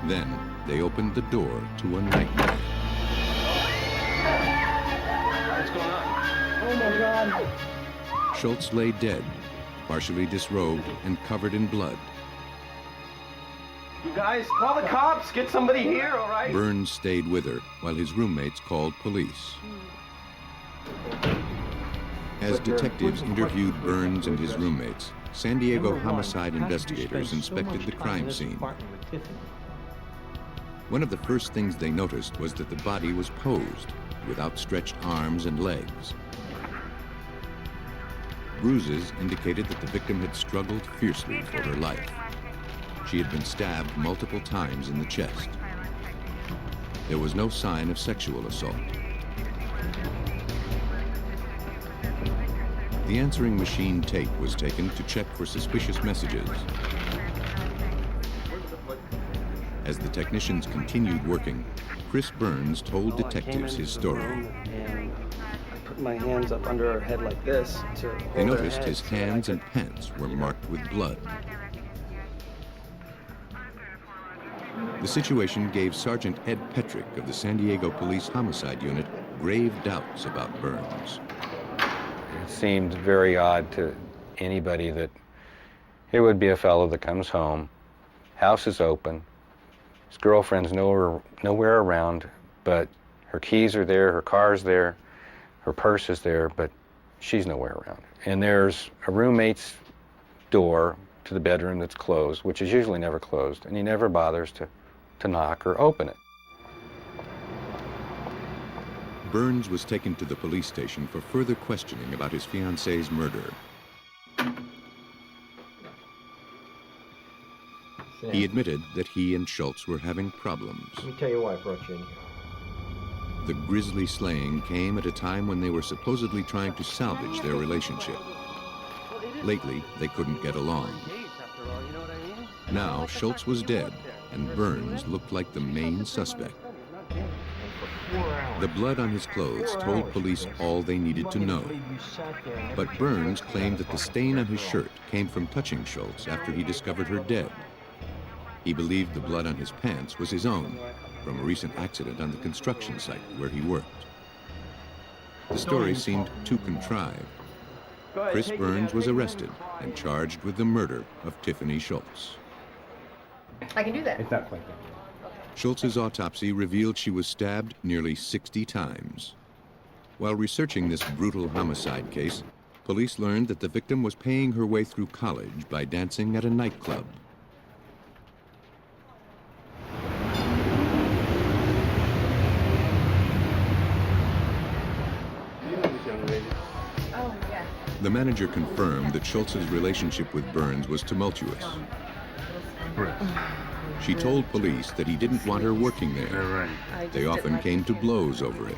Then they opened the door to a nightmare. What's going on? Oh my God! Schultz lay dead, partially disrobed and covered in blood. You guys, call the cops. Get somebody here, all right? Burns stayed with her while his roommates called police. As detectives interviewed Burns and his roommates, San Diego homicide investigators inspected the crime scene. One of the first things they noticed was that the body was posed, with outstretched arms and legs. Bruises indicated that the victim had struggled fiercely for her life. She had been stabbed multiple times in the chest. There was no sign of sexual assault. The answering machine tape was taken to check for suspicious messages. As the technicians continued working, Chris Burns told detectives his story. And I put my hands up under her head like this to hold They her noticed head his so that I hands could- and pants were marked with blood. The situation gave Sergeant Ed Petrick of the San Diego Police Homicide Unit grave doubts about Burns. It seemed very odd to anybody that here would be a fellow that comes home, house is open, his girlfriend's nowhere around, but her keys are there, her car's there, her purse is there, but she's nowhere around. And there's a roommate's door to the bedroom that's closed, which is usually never closed, and he never bothers to knock or open it. Burns was taken to the police station for further questioning about his fiancee's murder. Sam, He admitted that he and Schultz were having problems. let me tell you why I brought you in here. The grisly slaying came at a time when they were supposedly trying to salvage their relationship. Lately, they couldn't get along. Now, Schultz was dead, and Burns looked like the main suspect. The blood on his clothes told police all they needed to know. But Burns claimed that the stain on his shirt came from touching Schultz after he discovered her dead. He believed the blood on his pants was his own, from a recent accident on the construction site where he worked. The story seemed too contrived. Chris Burns was arrested and charged with the murder of Tiffany Schultz. I can do that. It's not quite that. Schultz's autopsy revealed she was stabbed nearly 60 times. While researching this brutal homicide case, police learned that the victim was paying her way through college by dancing at a nightclub. Oh, yeah. The manager confirmed that Schultz's relationship with Burns was tumultuous. She told police that he didn't want her working there. They often came to blows over it.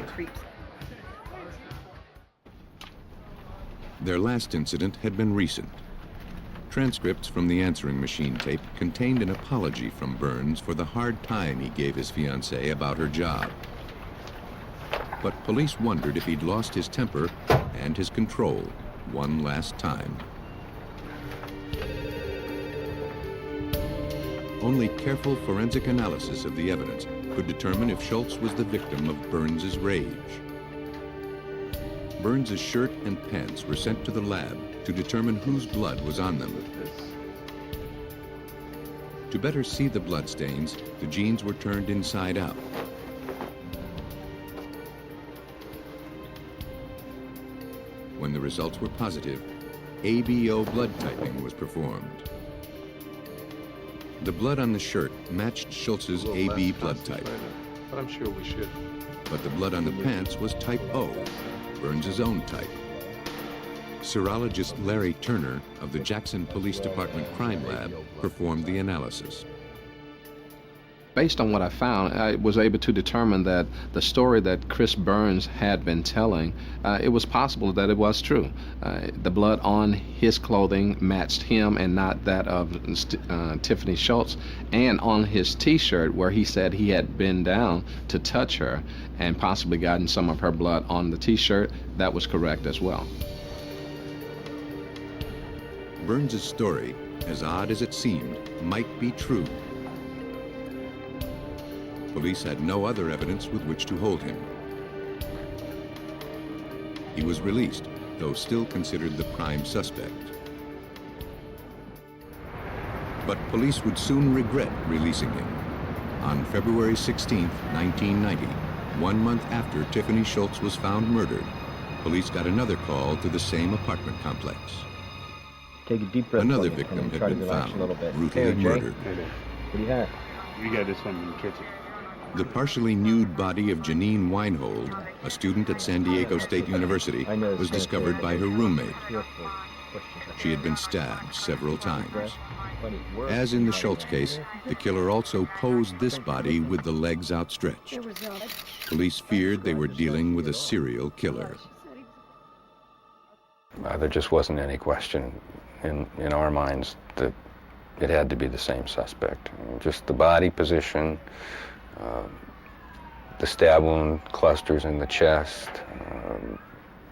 Their last incident had been recent. Transcripts from the answering machine tape contained an apology from Burns for the hard time he gave his fiancée about her job. But police wondered if he'd lost his temper and his control one last time. Only careful forensic analysis of the evidence could determine if Schultz was the victim of Burns's rage. Burns's shirt and pants were sent to the lab to determine whose blood was on them. To better see the bloodstains, the jeans were turned inside out. When the results were positive, ABO blood typing was performed. The blood on the shirt matched Schultz's AB blood type. But I'm sure we should. But the blood on the pants was type O, Burns's own type. Serologist Larry Turner of the Jackson Police Department Crime Lab performed the analysis. Based on what I found, I was able to determine that the story that Chris Burns had been telling, it was possible that it was true. The blood on his clothing matched him and not that of Tiffany Schultz, and on his T-shirt where he said he had been down to touch her and possibly gotten some of her blood on the T-shirt, that was correct as well. Burns's story, as odd as it seemed, might be true. Police had no other evidence with which to hold him. He was released, though still considered the prime suspect. But police would soon regret releasing him. On February 16, 1990, 1 month after Tiffany Schultz was found murdered, police got another call to the same apartment complex. Take a deep breath. Another victim had been found, brutally murdered. What do you have? We got this one in the kitchen. The partially nude body of Janine Weinhold, a student at San Diego State University, was discovered by her roommate. She had been stabbed several times. As in the Schultz case, the killer also posed this body with the legs outstretched. Police feared they were dealing with a serial killer. There just wasn't any question in our minds that it had to be the same suspect. Just the body position, the stab wound clusters in the chest,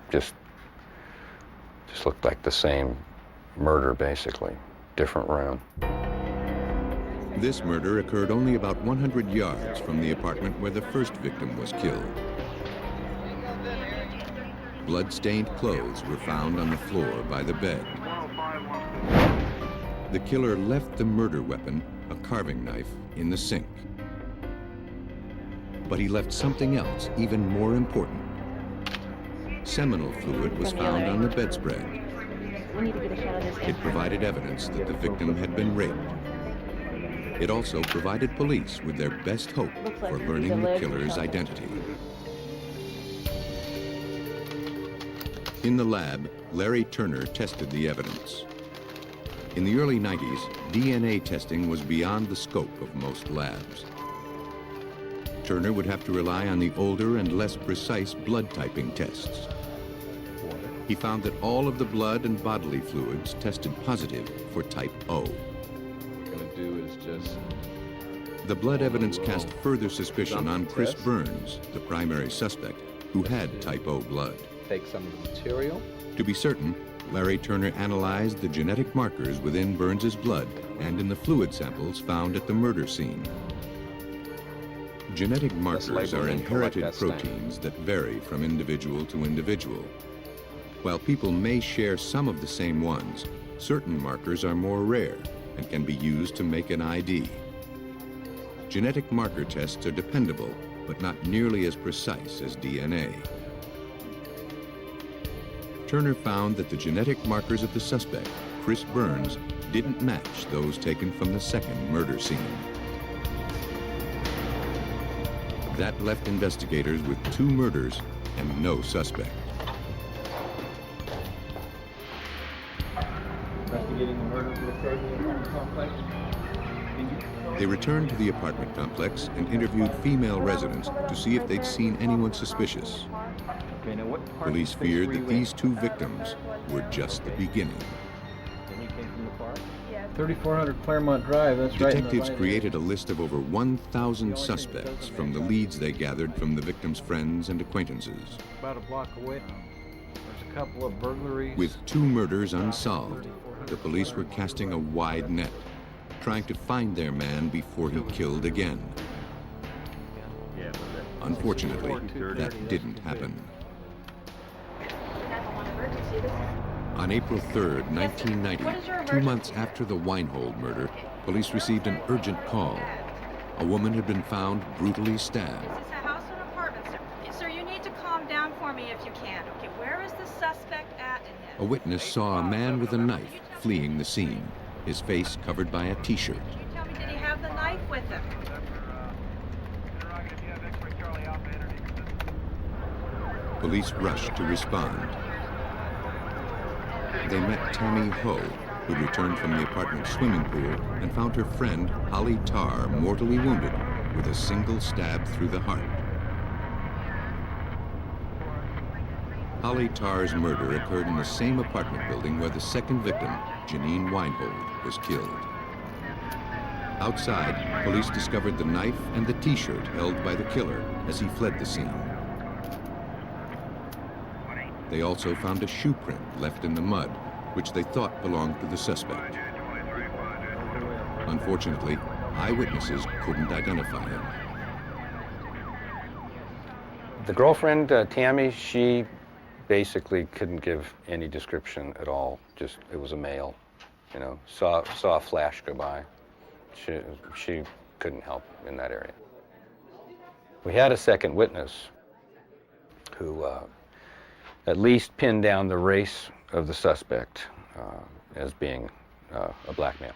just looked like the same murder, basically, different room. This murder occurred only about 100 yards from the apartment where the first victim was killed. Blood-stained clothes were found on the floor by the bed. The killer left the murder weapon, a carving knife, in the sink. But he left something else even more important. Seminal fluid was found on the bedspread. It provided evidence that the victim had been raped. It also provided police with their best hope for learning the killer's identity. In the lab, Larry Turner tested the evidence. In the early 90s, DNA testing was beyond the scope of most labs. Turner would have to rely on the older and less precise blood typing tests. He found that all of the blood and bodily fluids tested positive for type O. What we're going to do is just... The blood evidence cast further suspicion on Chris Burns, the primary suspect, who had type O blood. Take some of the material. To be certain, Larry Turner analyzed the genetic markers within Burns's blood and in the fluid samples found at the murder scene. Genetic markers are inherited proteins that vary from individual to individual. While people may share some of the same ones, certain markers are more rare and can be used to make an ID. Genetic marker tests are dependable, but not nearly as precise as DNA. Turner found that the genetic markers of the suspect, Chris Burns, didn't match those taken from the second murder scene. That left investigators with 2 murders and no suspect. Investigating the murder of the apartment complex. They returned to the apartment complex and interviewed female residents to see if they'd seen anyone suspicious. Police feared that these 2 victims were just the beginning. 3400 Claremont Drive, that's right. Detectives created a list of over 1,000 suspects from the leads they gathered from the victims' friends and acquaintances. About a block away. There's a couple of burglaries. With 2 murders unsolved, the police were casting a wide net, trying to find their man before he killed again. Unfortunately, that didn't happen. On April 3rd, 1990, 2 months after the Weinhold murder, police received an urgent call. A woman had been found brutally stabbed. It's a house and apartment, sir. Sir, you need to calm down for me if you can. Okay, where is the suspect at in this? A witness saw a man with a knife fleeing the scene, his face covered by a t-shirt. Can you tell me, did he have the knife with him? Police rushed to respond. They met Tammy Ho, who returned from the apartment swimming pool and found her friend, Holly Tarr, mortally wounded with a single stab through the heart. Holly Tarr's murder occurred in the same apartment building where the second victim, Janine Weinhold, was killed. Outside, police discovered the knife and the t-shirt held by the killer as he fled the scene. They also found a shoe print left in the mud, which they thought belonged to the suspect. Unfortunately, eyewitnesses couldn't identify him. The girlfriend, Tammy, she basically couldn't give any description at all. Just, it was a male, you know, saw a flash go by. She couldn't help in that area. We had a second witness who at least pinned down the race of the suspect as being a black male.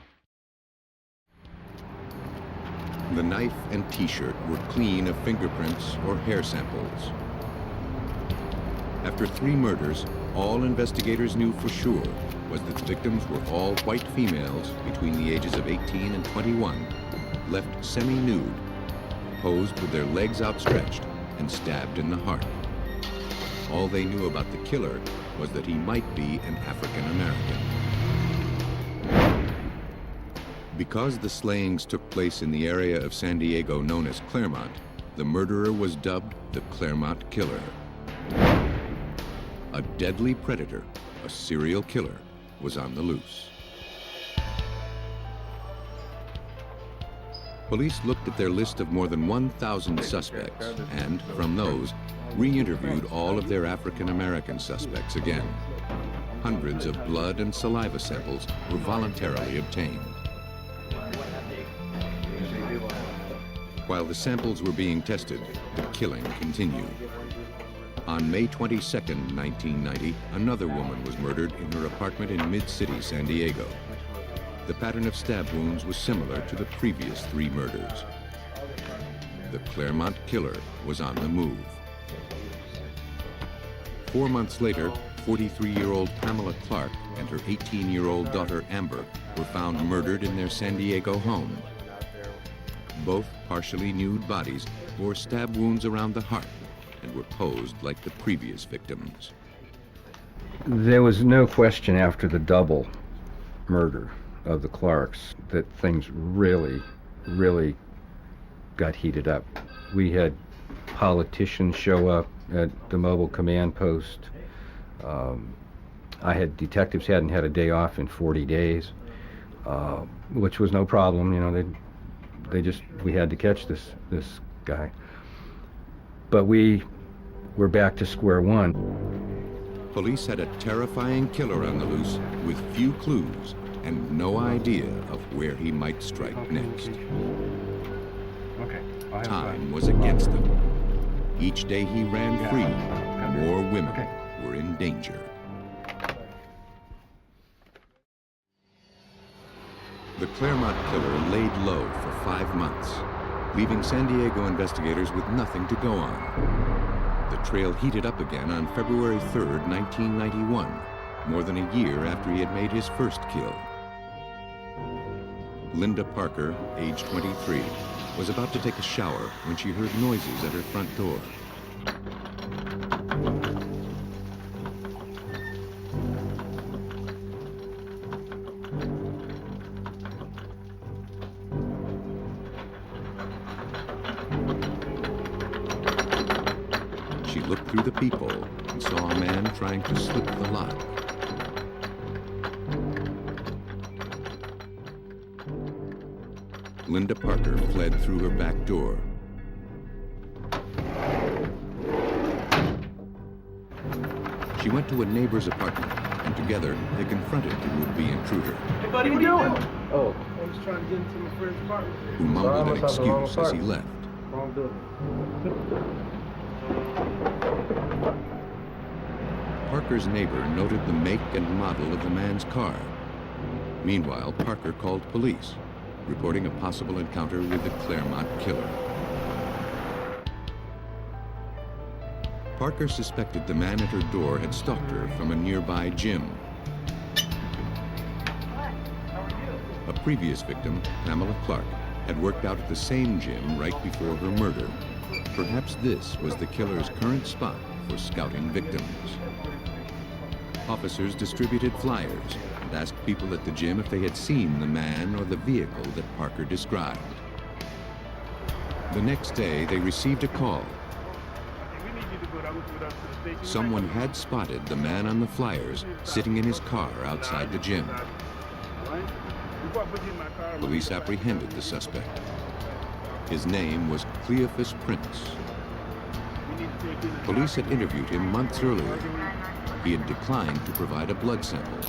The knife and t-shirt were clean of fingerprints or hair samples. After 3 murders, all investigators knew for sure was that the victims were all white females between the ages of 18 and 21, left semi-nude, posed with their legs outstretched and stabbed in the heart. All they knew about the killer was that he might be an African American. Because the slayings took place in the area of San Diego known as Claremont, the murderer was dubbed the Claremont Killer. A deadly predator, a serial killer, was on the loose. Police looked at their list of more than 1,000 suspects and, from those, re-interviewed all of their African-American suspects again. Hundreds of blood and saliva samples were voluntarily obtained. While the samples were being tested, the killing continued. On May 22, 1990, another woman was murdered in her apartment in Mid-City, San Diego. The pattern of stab wounds was similar to the previous 3 murders. The Claremont killer was on the move. 4 months later, 43-year-old Pamela Clark and her 18-year-old daughter Amber were found murdered in their San Diego home. Both partially nude bodies bore stab wounds around the heart and were posed like the previous victims. There was no question after the double murder of the Clarks that things really got heated up. We had politicians show up at the mobile command post. I had detectives hadn't had a day off in 40 days, which was no problem. You know, we had to catch this guy. But we were back to square one. Police had a terrifying killer on the loose with few clues and no idea of where he might strike next. Time was against them. Each day he ran free, more women were in danger. The Claremont killer laid low for 5 months, leaving San Diego investigators with nothing to go on. The trail heated up again on February 3rd, 1991, more than a year after he had made his first kill. Linda Parker, age 23, was about to take a shower when she heard noises at her front door. She looked through the peephole and saw a man trying to slip the lock. Linda Parker fled through her back door. She went to a neighbor's apartment, and together they confronted the would-be intruder. Hey, buddy, what are you doing? Oh, I was trying to get into my friend's apartment. Who mumbled an excuse as he left. Wrong building. Parker's neighbor noted the make and model of the man's car. Meanwhile, Parker called police, reporting a possible encounter with the Claremont killer. Parker suspected the man at her door had stalked her from a nearby gym. A previous victim, Pamela Clark, had worked out at the same gym right before her murder. Perhaps this was the killer's current spot for scouting victims. Officers distributed flyers and asked people at the gym if they had seen the man or the vehicle that Parker described. The next day, they received a call. Someone had spotted the man on the flyers sitting in his car outside the gym. Police apprehended the suspect. His name was Cleophas Prince. Police had interviewed him months earlier. He had declined to provide a blood sample.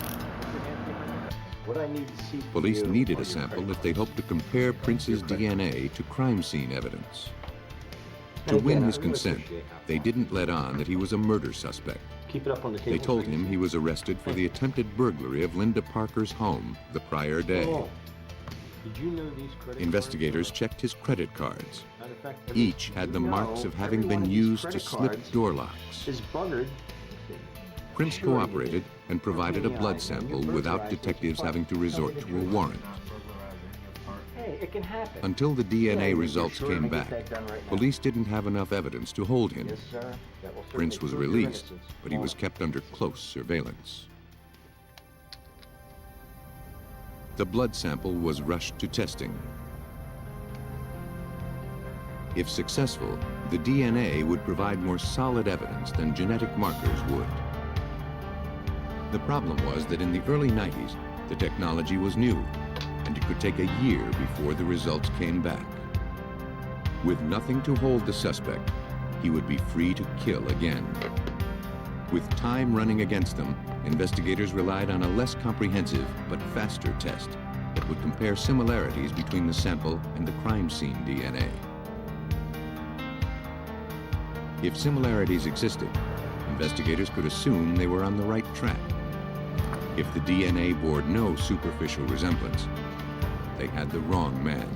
Police needed a sample if they hoped to compare Prince's DNA to crime scene evidence. To win his consent, they didn't let on that he was a murder suspect. They told him he was arrested for the attempted burglary of Linda Parker's home the prior day. Investigators checked his credit cards. Each had the marks of having been used to slip door locks. Prince cooperated and provided a blood sample without detectives having to resort to a warrant. Until the DNA results came back, police didn't have enough evidence to hold him. Prince was released, but he was kept under close surveillance. The blood sample was rushed to testing. If successful, the DNA would provide more solid evidence than genetic markers would. The problem was that in the early 90s, the technology was new, and and it could take a year before the results came back. With nothing to hold the suspect, he would be free to kill again. With time running against them, investigators relied on a less comprehensive but faster test that would compare similarities between the sample and the crime scene DNA. If similarities existed, investigators could assume they were on the right track. If the DNA bore no superficial resemblance, they had the wrong man.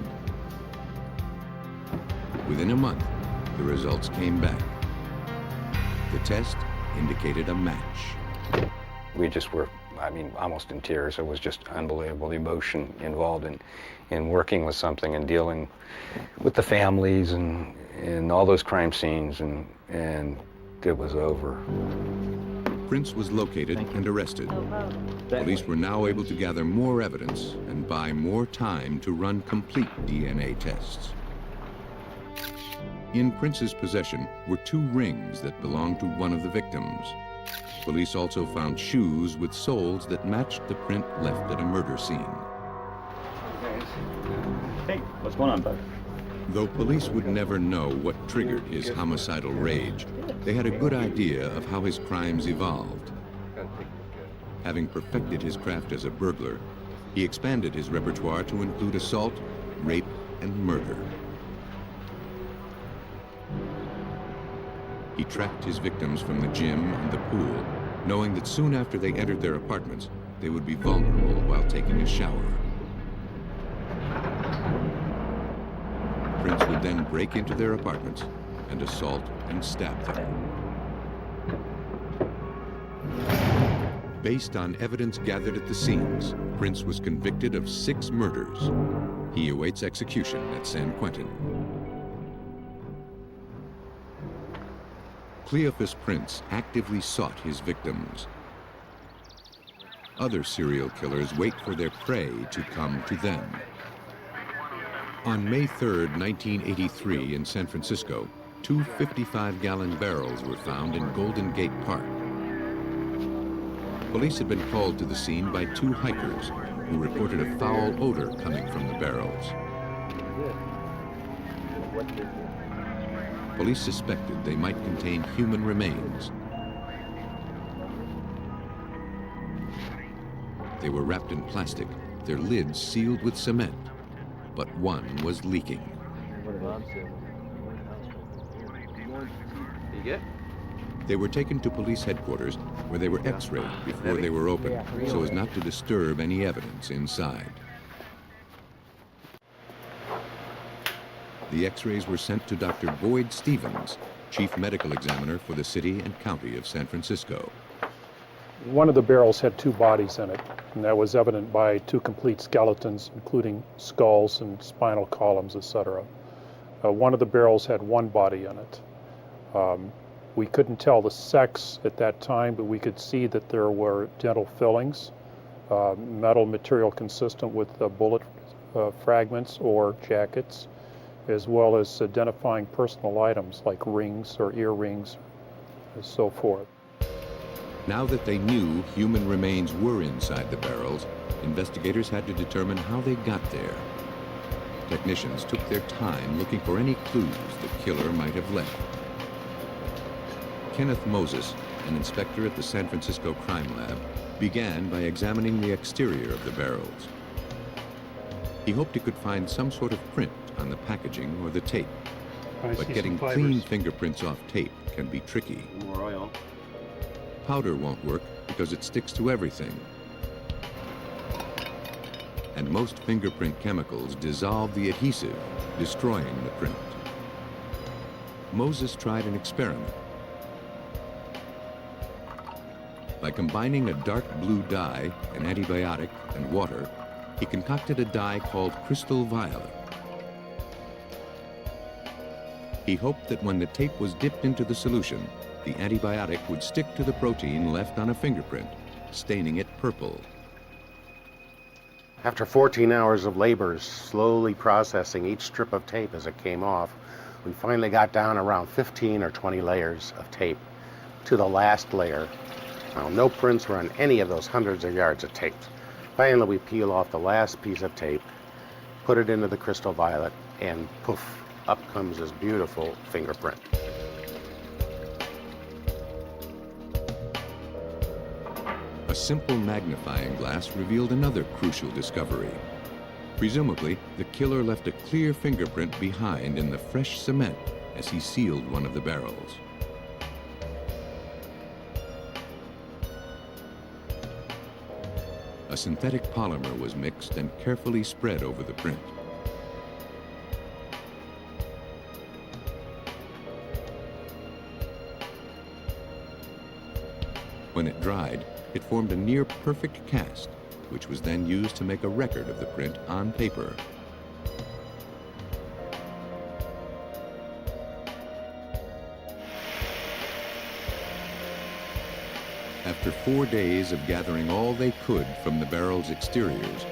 Within a month, the results came back. The test indicated a match. We just were, almost in tears. It was just unbelievable emotion involved in working with something and dealing with the families and all those crime scenes, and it was over. Prince was located and arrested. Police were now able to gather more evidence and buy more time to run complete DNA tests. In Prince's possession were 2 rings that belonged to one of the victims. Police also found shoes with soles that matched the print left at a murder scene. Hey, what's going on, bud? Though police would never know what triggered his homicidal rage, they had a good idea of how his crimes evolved. Having perfected his craft as a burglar, he expanded his repertoire to include assault, rape, and murder. He tracked his victims from the gym and the pool, knowing that soon after they entered their apartments, they would be vulnerable while taking a shower. Prince would then break into their apartments and assault and stab them. Based on evidence gathered at the scenes, Prince was convicted of 6 murders. He awaits execution at San Quentin. Cleophas Prince actively sought his victims. Other serial killers wait for their prey to come to them. On May 3rd, 1983 in San Francisco, 2 55-gallon barrels were found in Golden Gate Park. Police had been called to the scene by 2 hikers who reported a foul odor coming from the barrels. Police suspected they might contain human remains. They were wrapped in plastic, their lids sealed with cement, but one was leaking. They were taken to police headquarters where they were x-rayed before they were opened so as not to disturb any evidence inside. The x-rays were sent to Dr. Boyd Stevens, chief medical examiner for the city and county of San Francisco. One of the barrels had 2 bodies in it, and that was evident by 2 complete skeletons, including skulls and spinal columns, etc. One of the barrels had 1 body in it. We couldn't tell the sex at that time, but we could see that there were dental fillings, metal material consistent with bullet fragments or jackets, as well as identifying personal items like rings or earrings and so forth. Now that they knew human remains were inside the barrels, investigators had to determine how they got there. Technicians took their time looking for any clues the killer might have left. Kenneth Moses, an inspector at the San Francisco Crime Lab, began by examining the exterior of the barrels. He hoped he could find some sort of print on the packaging or the tape. But getting clean fingerprints off tape can be tricky. More oil. Powder won't work because it sticks to everything. And most fingerprint chemicals dissolve the adhesive, destroying the print. Moses tried an experiment. By combining a dark blue dye, an antibiotic, and water, he concocted a dye called crystal violet. He hoped that when the tape was dipped into the solution, the antibiotic would stick to the protein left on a fingerprint, staining it purple. After 14 hours of labor, slowly processing each strip of tape as it came off, we finally got down around 15 or 20 layers of tape to the last layer. Now, no prints were on any of those hundreds of yards of tape. Finally, we peel off the last piece of tape, put it into the crystal violet, and poof, up comes this beautiful fingerprint. A simple magnifying glass revealed another crucial discovery. Presumably, the killer left a clear fingerprint behind in the fresh cement as he sealed one of the barrels. A synthetic polymer was mixed and carefully spread over the print. When it dried, it formed a near-perfect cast, which was then used to make a record of the print on paper. After 4 days of gathering all they could from the barrel's exteriors,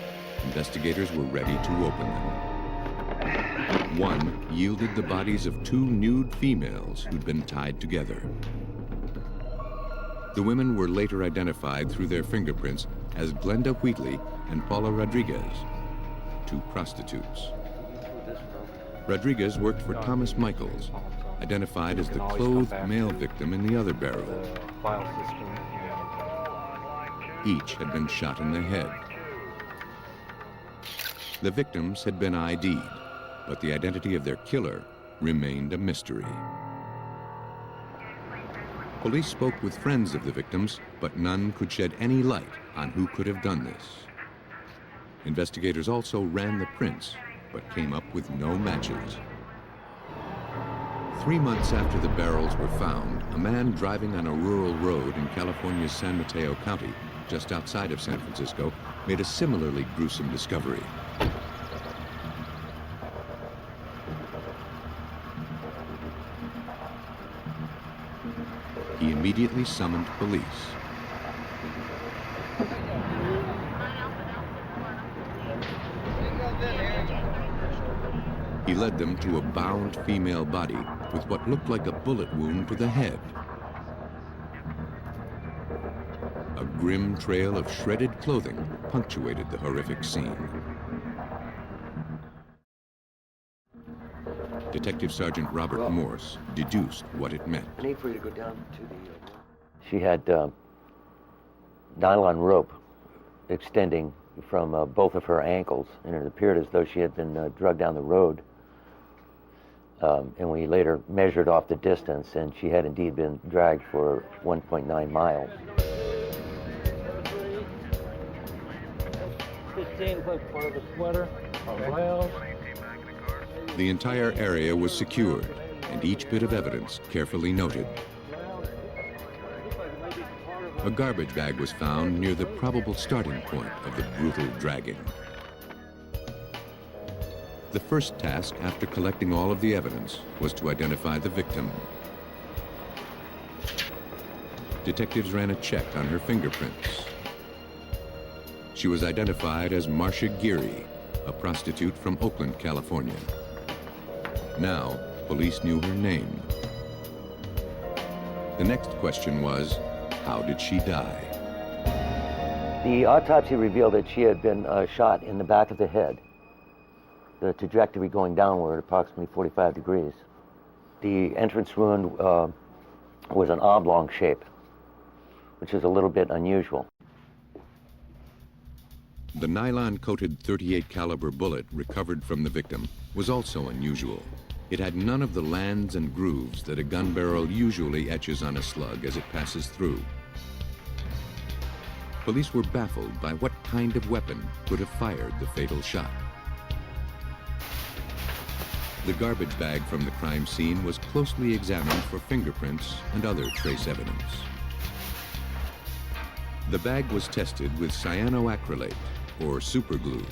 investigators were ready to open them. One yielded the bodies of 2 nude females who'd been tied together. The women were later identified through their fingerprints as Glenda Wheatley and Paula Rodriguez, 2 prostitutes. Rodriguez worked for Thomas Michaels, identified as the clothed male victim in the other barrel. Each had been shot in the head. The victims had been ID'd, but the identity of their killer remained a mystery. Police spoke with friends of the victims, but none could shed any light on who could have done this. Investigators also ran the prints, but came up with no matches. 3 months after the barrels were found, a man driving on a rural road in California's San Mateo County, just outside of San Francisco, made a similarly gruesome discovery. He immediately summoned police. He led them to a bound female body with what looked like a bullet wound to the head. A grim trail of shredded clothing punctuated the horrific scene. Detective Sergeant Robert Morse deduced what it meant. I need for you to go down to the... She had nylon rope extending from both of her ankles, and it appeared as though she had been dragged down the road. And we later measured off the distance, and she had indeed been dragged for 1.9 miles. 15 foot part of the sweater, a blouse. The entire area was secured, and each bit of evidence carefully noted. A garbage bag was found near the probable starting point of the brutal dragging. The first task after collecting all of the evidence was to identify the victim. Detectives ran a check on her fingerprints. She was identified as Marcia Geary, a prostitute from Oakland, California. Now, police knew her name. The next question was, how did she die? The autopsy revealed that she had been shot in the back of the head. The trajectory going downward, approximately 45 degrees. The entrance wound was an oblong shape, which is a little bit unusual. The nylon-coated .38 caliber bullet recovered from the victim was also unusual. It had none of the lands and grooves that a gun barrel usually etches on a slug as it passes through. Police were baffled by what kind of weapon could have fired the fatal shot. The garbage bag from the crime scene was closely examined for fingerprints and other trace evidence. The bag was tested with cyanoacrylate, or superglue.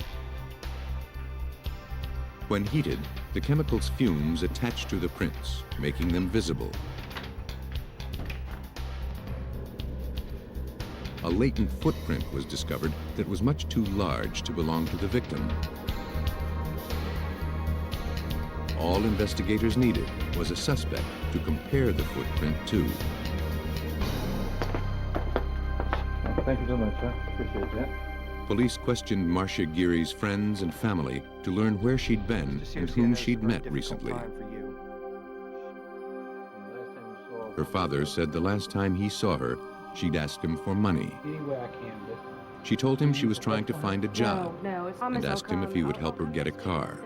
When heated, the chemical's fumes attached to the prints, making them visible. A latent footprint was discovered that was much too large to belong to the victim. All investigators needed was a suspect to compare the footprint to. Thank you so much, sir. Appreciate that. Police questioned Marcia Geary's friends and family to learn where she'd been and whom she'd met recently. Her father said the last time he saw her, she'd asked him for money. She told him she was trying to find a job and asked him if he would help her get a car.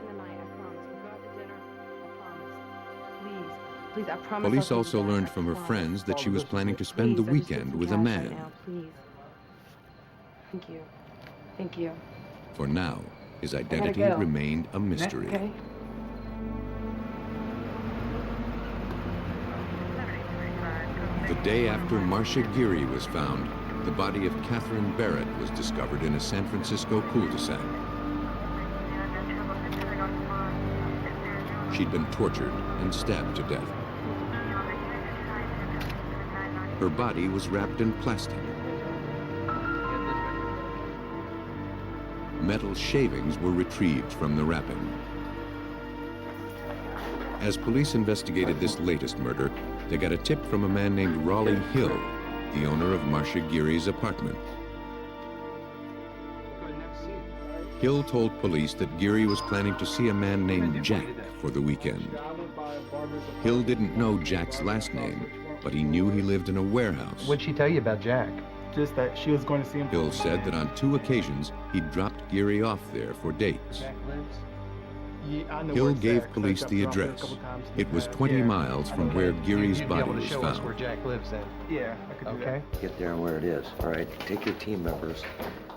Police also learned from her friends that she was planning to spend the weekend with a man. Thank you. Thank you. For now, his identity remained a mystery. Okay. The day after Marcia Geary was found, the body of Catherine Barrett was discovered in a San Francisco cul-de-sac. She'd been tortured and stabbed to death. Her body was wrapped in plastic. Metal shavings were retrieved from the wrapping. As police investigated this latest murder, they got a tip from a man named Raleigh Hill, the owner of Marcia Geary's apartment. Hill told police that Geary was planning to see a man named Jack for the weekend. Hill didn't know Jack's last name, but he knew he lived in a warehouse. What'd she tell you about Jack? Just that she was going to see him. Hill said that on 2 occasions he'd dropped Geary off there for dates. Hill gave police the address. It was 20 miles from where Geary's body was found. Where Jack lives then. Yeah, I could do that. Get there and where it is. All right, take your team members.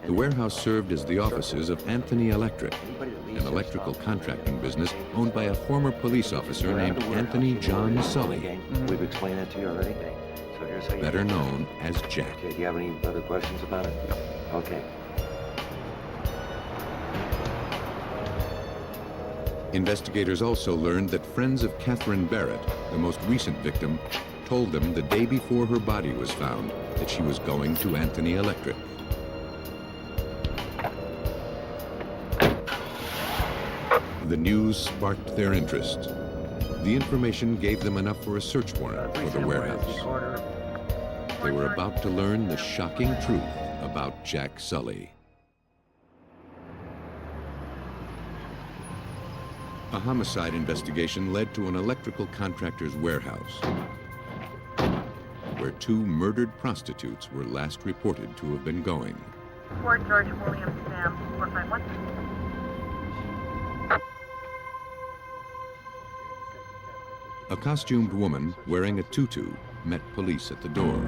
The warehouse served as the offices of Anthony Electric, an electrical contracting business owned by a former police officer named Anthony John Sully. We've explained that to you already. So here's how you better known as Jack. Okay, do you have any other questions about it? Okay. Investigators also learned that friends of Catherine Barrett, the most recent victim, told them the day before her body was found that she was going to Anthony Electric. The news sparked their interest. The information gave them enough for a search warrant for the warehouse. They were about to learn the shocking truth about Jack Sully. A homicide investigation led to an electrical contractor's warehouse, where 2 murdered prostitutes were last reported to have been going. Fort George William Sam 451. A costumed woman wearing a tutu met police at the door.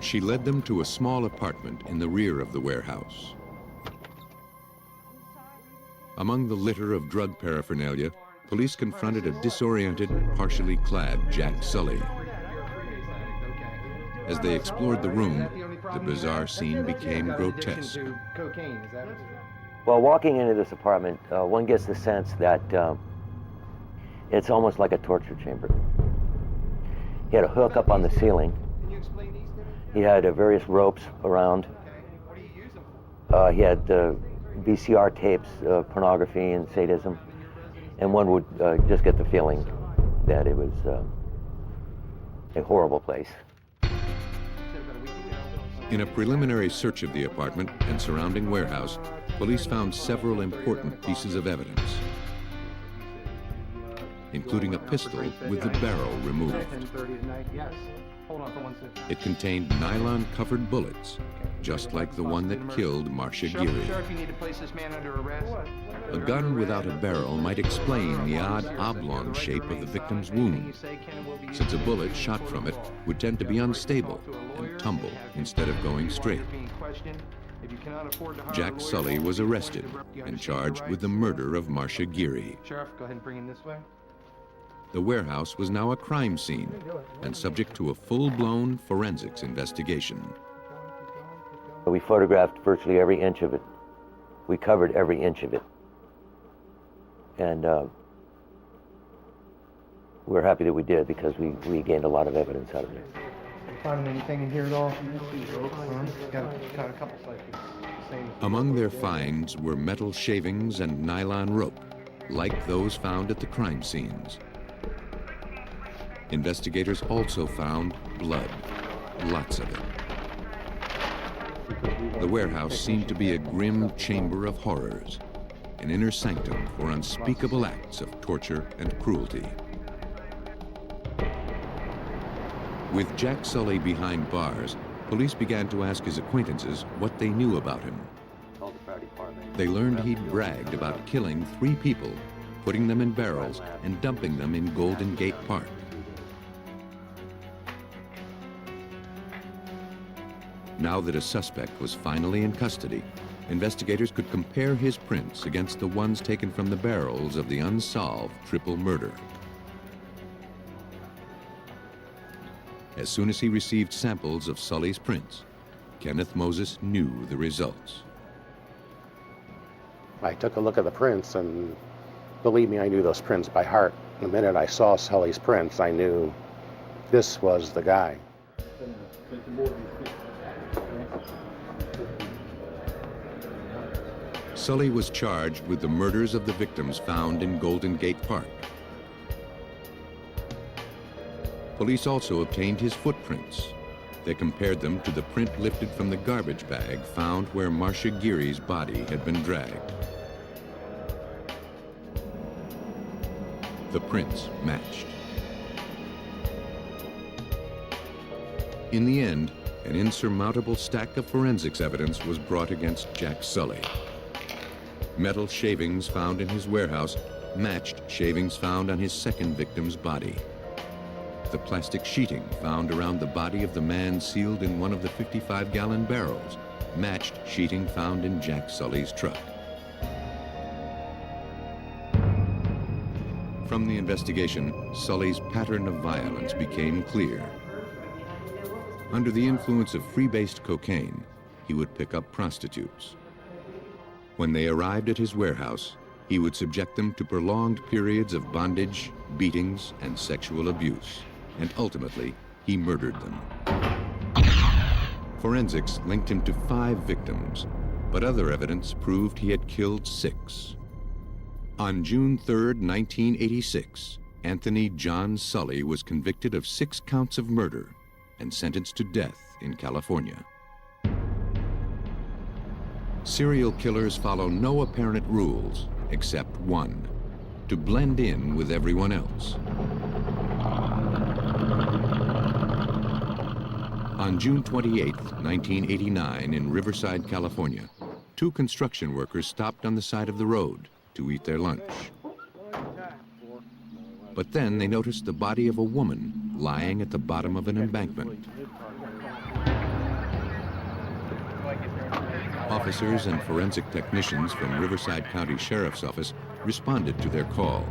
She led them to a small apartment in the rear of the warehouse. Among the litter of drug paraphernalia, police confronted a disoriented, partially clad Jack Sully. As they explored the room, the bizarre scene became grotesque. Well, walking into this apartment, one gets the sense that it's almost like a torture chamber. He had a hook up on the ceiling. He had various ropes around. He had VCR tapes of pornography and sadism. And one would just get the feeling that it was a horrible place. In a preliminary search of the apartment and surrounding warehouse, police found several important pieces of evidence, including a pistol with the barrel removed. It contained nylon-covered bullets, just like the one that killed Marcia Geary. A gun without a barrel might explain the odd oblong shape of the victim's wound, since a bullet shot from it would tend to be unstable and tumble instead of going straight. Jack Sully was arrested and charged with the murder of Marcia Geary. Sheriff, go ahead and bring him this way. The warehouse was now a crime scene and subject to a full-blown forensics investigation. We photographed virtually every inch of it. We covered every inch of it. And we're happy that we did because we gained a lot of evidence out of it. Finding anything in here at all? Got a couple places. Among their finds were metal shavings and nylon rope, like those found at the crime scenes. Investigators also found blood, lots of it. The warehouse seemed to be a grim chamber of horrors, an inner sanctum for unspeakable acts of torture and cruelty. With Jack Sully behind bars, police began to ask his acquaintances what they knew about him. They learned he'd bragged about killing 3 people, putting them in barrels, and dumping them in Golden Gate Park. Now that a suspect was finally in custody, investigators could compare his prints against the ones taken from the barrels of the unsolved triple murder. As soon as he received samples of Sully's prints, Kenneth Moses knew the results. I took a look at the prints, and believe me, I knew those prints by heart. The minute I saw Sully's prints, I knew this was the guy. Sully was charged with the murders of the victims found in Golden Gate Park. Police also obtained his footprints. They compared them to the print lifted from the garbage bag found where Marcia Geary's body had been dragged. The prints matched. In the end, an insurmountable stack of forensics evidence was brought against Jack Sully. Metal shavings found in his warehouse matched shavings found on his second victim's body. The plastic sheeting found around the body of the man sealed in one of the 55-gallon barrels matched sheeting found in Jack Sully's truck. From the investigation, Sully's pattern of violence became clear. Under the influence of freebased cocaine, he would pick up prostitutes. When they arrived at his warehouse, he would subject them to prolonged periods of bondage, beatings, and sexual abuse. And ultimately, he murdered them. Forensics linked him to 5 victims, but other evidence proved he had killed 6. On June 3, 1986, Anthony John Sully was convicted of 6 counts of murder and sentenced to death in California. Serial killers follow no apparent rules except one: to blend in with everyone else. On June 28, 1989, in Riverside, California, 2 construction workers stopped on the side of the road to eat their lunch. But then they noticed the body of a woman lying at the bottom of an embankment. Officers and forensic technicians from Riverside County Sheriff's Office responded to their call.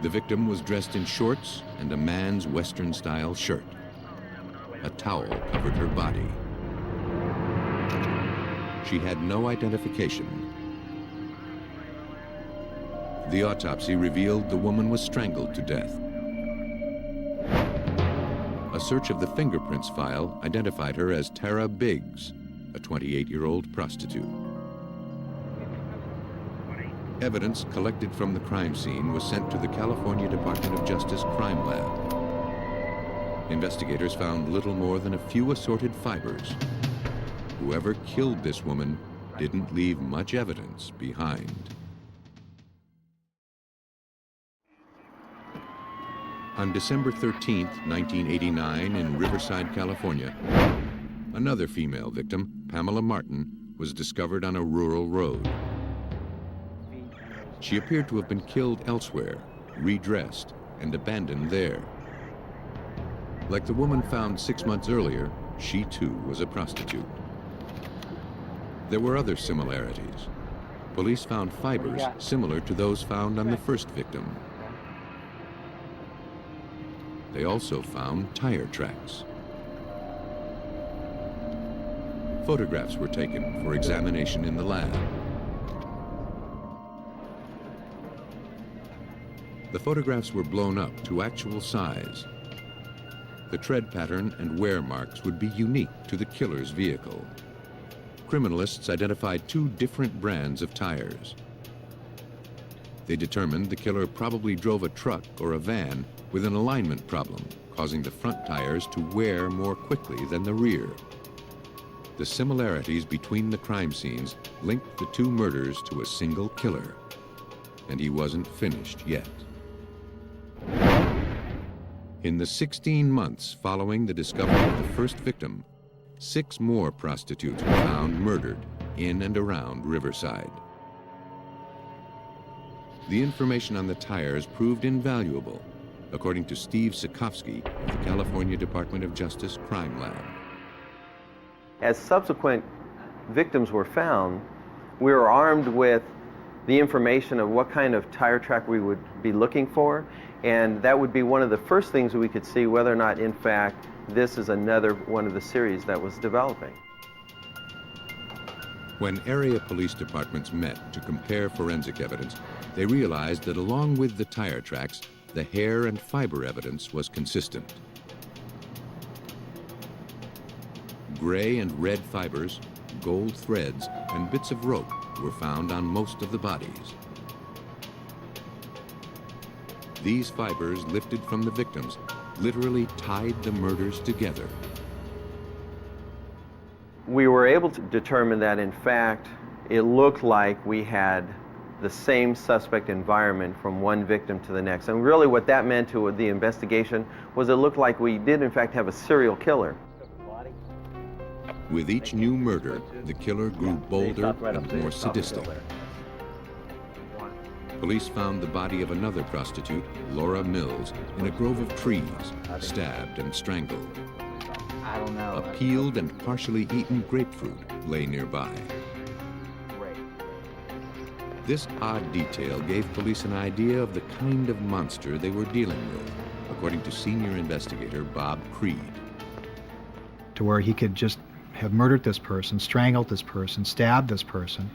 The victim was dressed in shorts and a man's Western-style shirt. A towel covered her body. She had no identification. The autopsy revealed the woman was strangled to death. A search of the fingerprints file identified her as Tara Biggs, a 28-year-old prostitute. Evidence collected from the crime scene was sent to the California Department of Justice Crime Lab. Investigators found little more than a few assorted fibers. Whoever killed this woman didn't leave much evidence behind. On December 13, 1989, in Riverside, California, another female victim, Pamela Martin, was discovered on a rural road. She appeared to have been killed elsewhere, redressed, and abandoned there. Like the woman found 6 months earlier, she too was a prostitute. There were other similarities. Police found fibers similar to those found on the first victim. They also found tire tracks. Photographs were taken for examination in the lab. The photographs were blown up to actual size. The tread pattern and wear marks would be unique to the killer's vehicle. Criminalists identified 2 different brands of tires. They determined the killer probably drove a truck or a van with an alignment problem, causing the front tires to wear more quickly than the rear. The similarities between the crime scenes linked the two murders to a single killer. And he wasn't finished yet. In the 16 months following the discovery of the first victim, 6 more prostitutes were found murdered in and around Riverside. The information on the tires proved invaluable, according to Steve Sikowski of the California Department of Justice Crime Lab. As subsequent victims were found, we were armed with the information of what kind of tire track we would be looking for, and that would be one of the first things we could see whether or not, in fact, this is another one of the series that was developing. When area police departments met to compare forensic evidence, they realized that along with the tire tracks, the hair and fiber evidence was consistent. Gray and red fibers, gold threads, and bits of rope were found on most of the bodies. These fibers lifted from the victims literally tied the murders together. We were able to determine that, in fact, it looked like we had the same suspect environment from one victim to the next. And really what that meant to the investigation was it looked like we did, in fact, have a serial killer. With each new murder, the killer grew bolder and more sadistic. Police found the body of another prostitute, Laura Mills, in a grove of trees, stabbed and strangled. A peeled and partially eaten grapefruit lay nearby. This odd detail gave police an idea of the kind of monster they were dealing with, according to senior investigator Bob Creed. To where he could just have murdered this person, strangled this person, stabbed this person,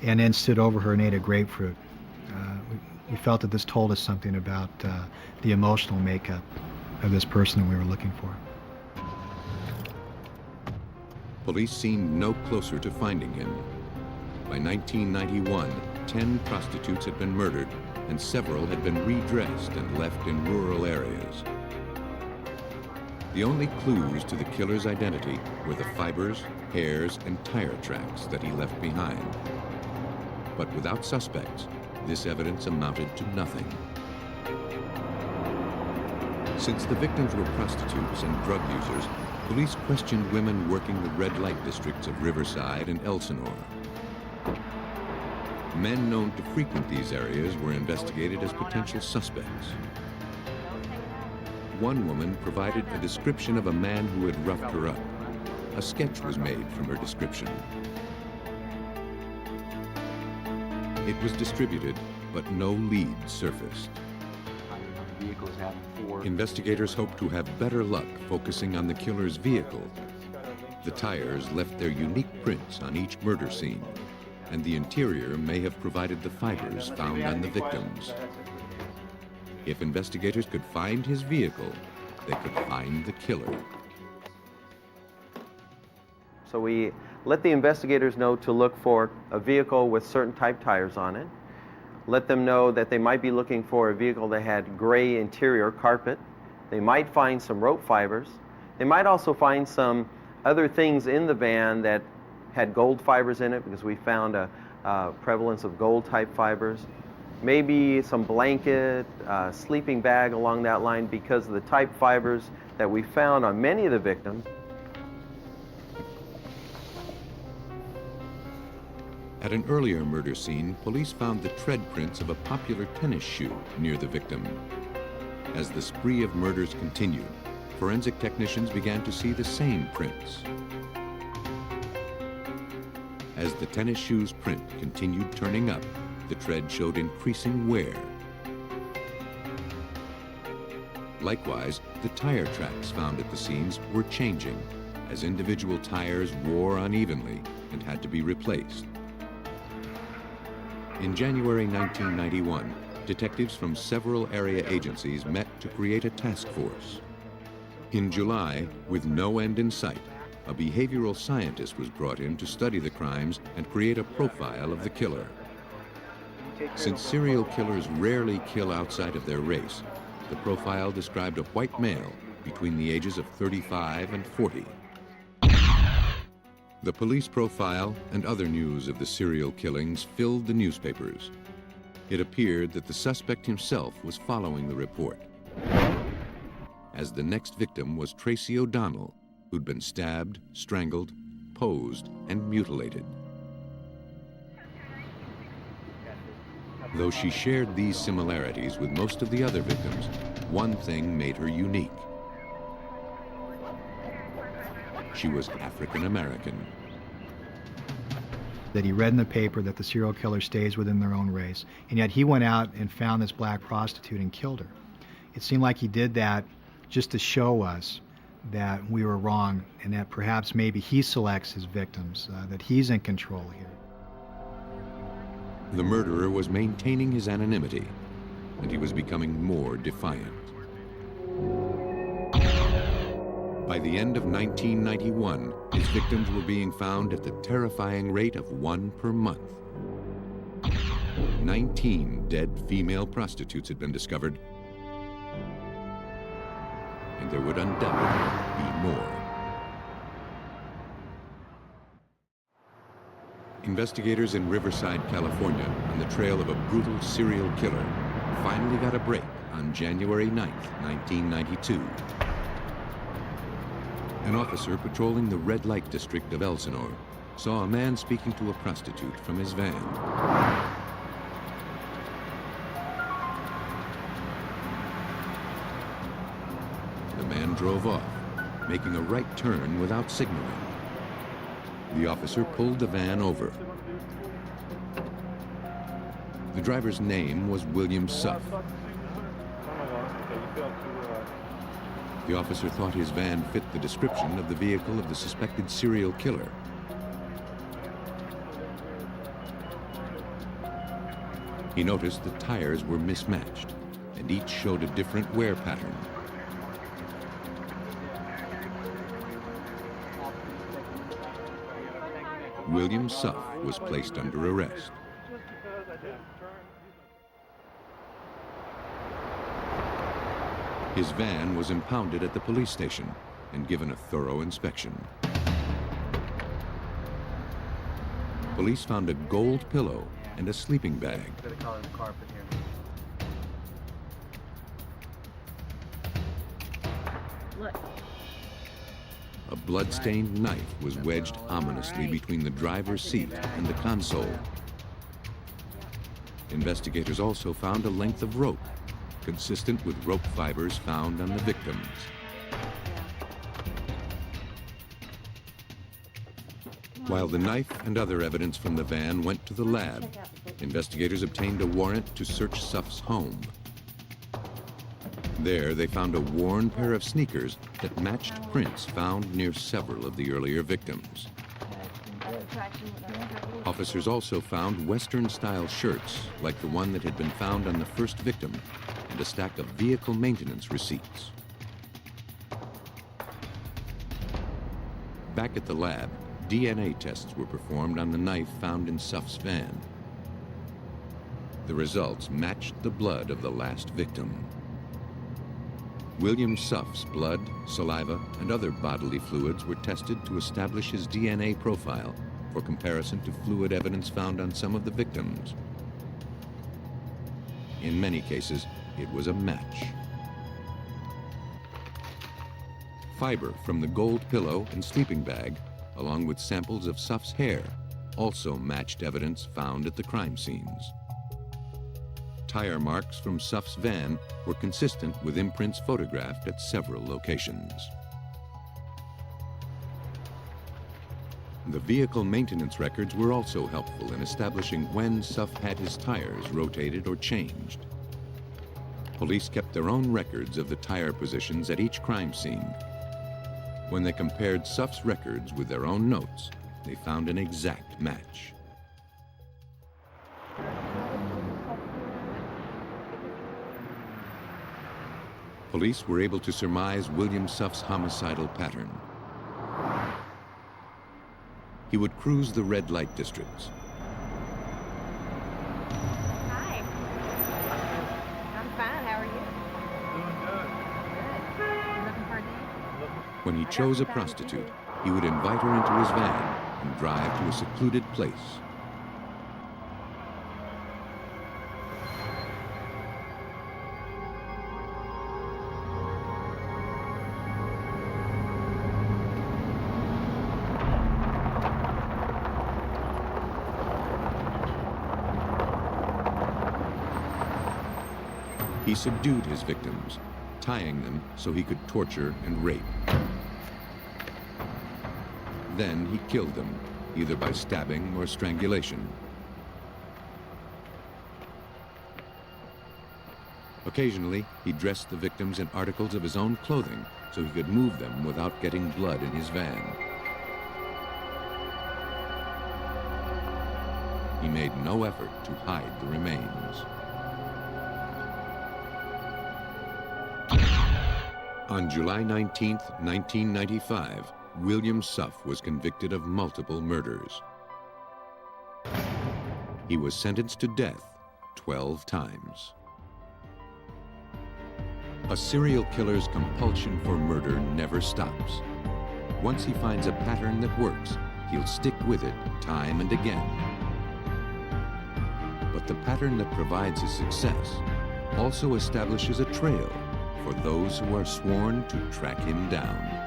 and then stood over her and ate a grapefruit. We felt that this told us something about the emotional makeup of this person that we were looking for. Police seemed no closer to finding him. By 1991, 10 prostitutes had been murdered, and several had been redressed and left in rural areas. The only clues to the killer's identity were the fibers, hairs, and tire tracks that he left behind. But without suspects, this evidence amounted to nothing. Since the victims were prostitutes and drug users, police questioned women working the red light districts of Riverside and Elsinore. Men known to frequent these areas were investigated as potential suspects. One woman provided a description of a man who had roughed her up. A sketch was made from her description. It was distributed, but no lead surfaced. Investigators hoped to have better luck focusing on the killer's vehicle. The tires left their unique prints on each murder scene, and the interior may have provided the fibers found on the victims. If investigators could find his vehicle, they could find the killer. So we let the investigators know to look for a vehicle with certain type tires on it. Let them know that they might be looking for a vehicle that had gray interior carpet. They might find some rope fibers. They might also find some other things in the van that had gold fibers in it, because we found a prevalence of gold type fibers. Maybe some blanket, sleeping bag along that line, because of the type fibers that we found on many of the victims. At an earlier murder scene, police found the tread prints of a popular tennis shoe near the victim. As the spree of murders continued, forensic technicians began to see the same prints. As the tennis shoe's print continued turning up, the tread showed increasing wear. Likewise, the tire tracks found at the scenes were changing, as individual tires wore unevenly and had to be replaced. In January 1991, detectives from several area agencies met to create a task force. In July, with no end in sight, a behavioral scientist was brought in to study the crimes and create a profile of the killer. Since serial killers rarely kill outside of their race, the profile described a white male between the ages of 35 and 40. The police profile and other news of the serial killings filled the newspapers. It appeared that the suspect himself was following the report, as the next victim was Tracy O'Donnell, who'd been stabbed, strangled, posed, and mutilated. Though she shared these similarities with most of the other victims, one thing made her unique. She was African American. That he read in the paper that the serial killer stays within their own race, and yet he went out and found this black prostitute and killed her. It seemed like he did that just to show us that we were wrong and that perhaps maybe he selects his victims, that he's in control here. The murderer was maintaining his anonymity, and he was becoming more defiant. By the end of 1991, his victims were being found at the terrifying rate of 1 per month. 19 dead female prostitutes had been discovered, and there would undoubtedly be more. Investigators in Riverside, California, on the trail of a brutal serial killer, finally got a break on January 9, 1992. An officer patrolling the red light district of Elsinore saw a man speaking to a prostitute from his van. The man drove off, making a right turn without signaling. The officer pulled the van over. The driver's name was William Suff. The officer thought his van fit the description of the vehicle of the suspected serial killer. He noticed the tires were mismatched, and each showed a different wear pattern. William Suff was placed under arrest. His van was impounded at the police station and given a thorough inspection. Police found a gold pillow and a sleeping bag. A blood-stained knife was wedged ominously between the driver's seat and the console. Investigators also found a length of rope, consistent with rope fibers found on the victims. While the knife and other evidence from the van went to the lab, investigators obtained a warrant to search Suff's home. There, they found a worn pair of sneakers that matched prints found near several of the earlier victims. Officers also found Western-style shirts, like the one that had been found on the first victim, and a stack of vehicle maintenance receipts. Back at the lab, DNA tests were performed on the knife found in Suff's van. The results matched the blood of the last victim. William Suff's blood, saliva, and other bodily fluids were tested to establish his DNA profile for comparison to fluid evidence found on some of the victims. In many cases, it was a match. Fiber from the gold pillow and sleeping bag, along with samples of Suff's hair, also matched evidence found at the crime scenes. Tire marks from Suff's van were consistent with imprints photographed at several locations. The vehicle maintenance records were also helpful in establishing when Suff had his tires rotated or changed. Police kept their own records of the tire positions at each crime scene. When they compared Suff's records with their own notes, they found an exact match. Police were able to surmise William Suff's homicidal pattern. He would cruise the red light districts. When he chose a prostitute, he would invite her into his van and drive to a secluded place. He subdued his victims, tying them so he could torture and rape. Then he killed them, either by stabbing or strangulation. Occasionally, he dressed the victims in articles of his own clothing so he could move them without getting blood in his van. He made no effort to hide the remains. On July 19, 1995, William Suff was convicted of multiple murders. He was sentenced to death 12 times. A serial killer's compulsion for murder never stops. Once he finds a pattern that works, he'll stick with it time and again. But the pattern that provides his success also establishes a trail for those who are sworn to track him down.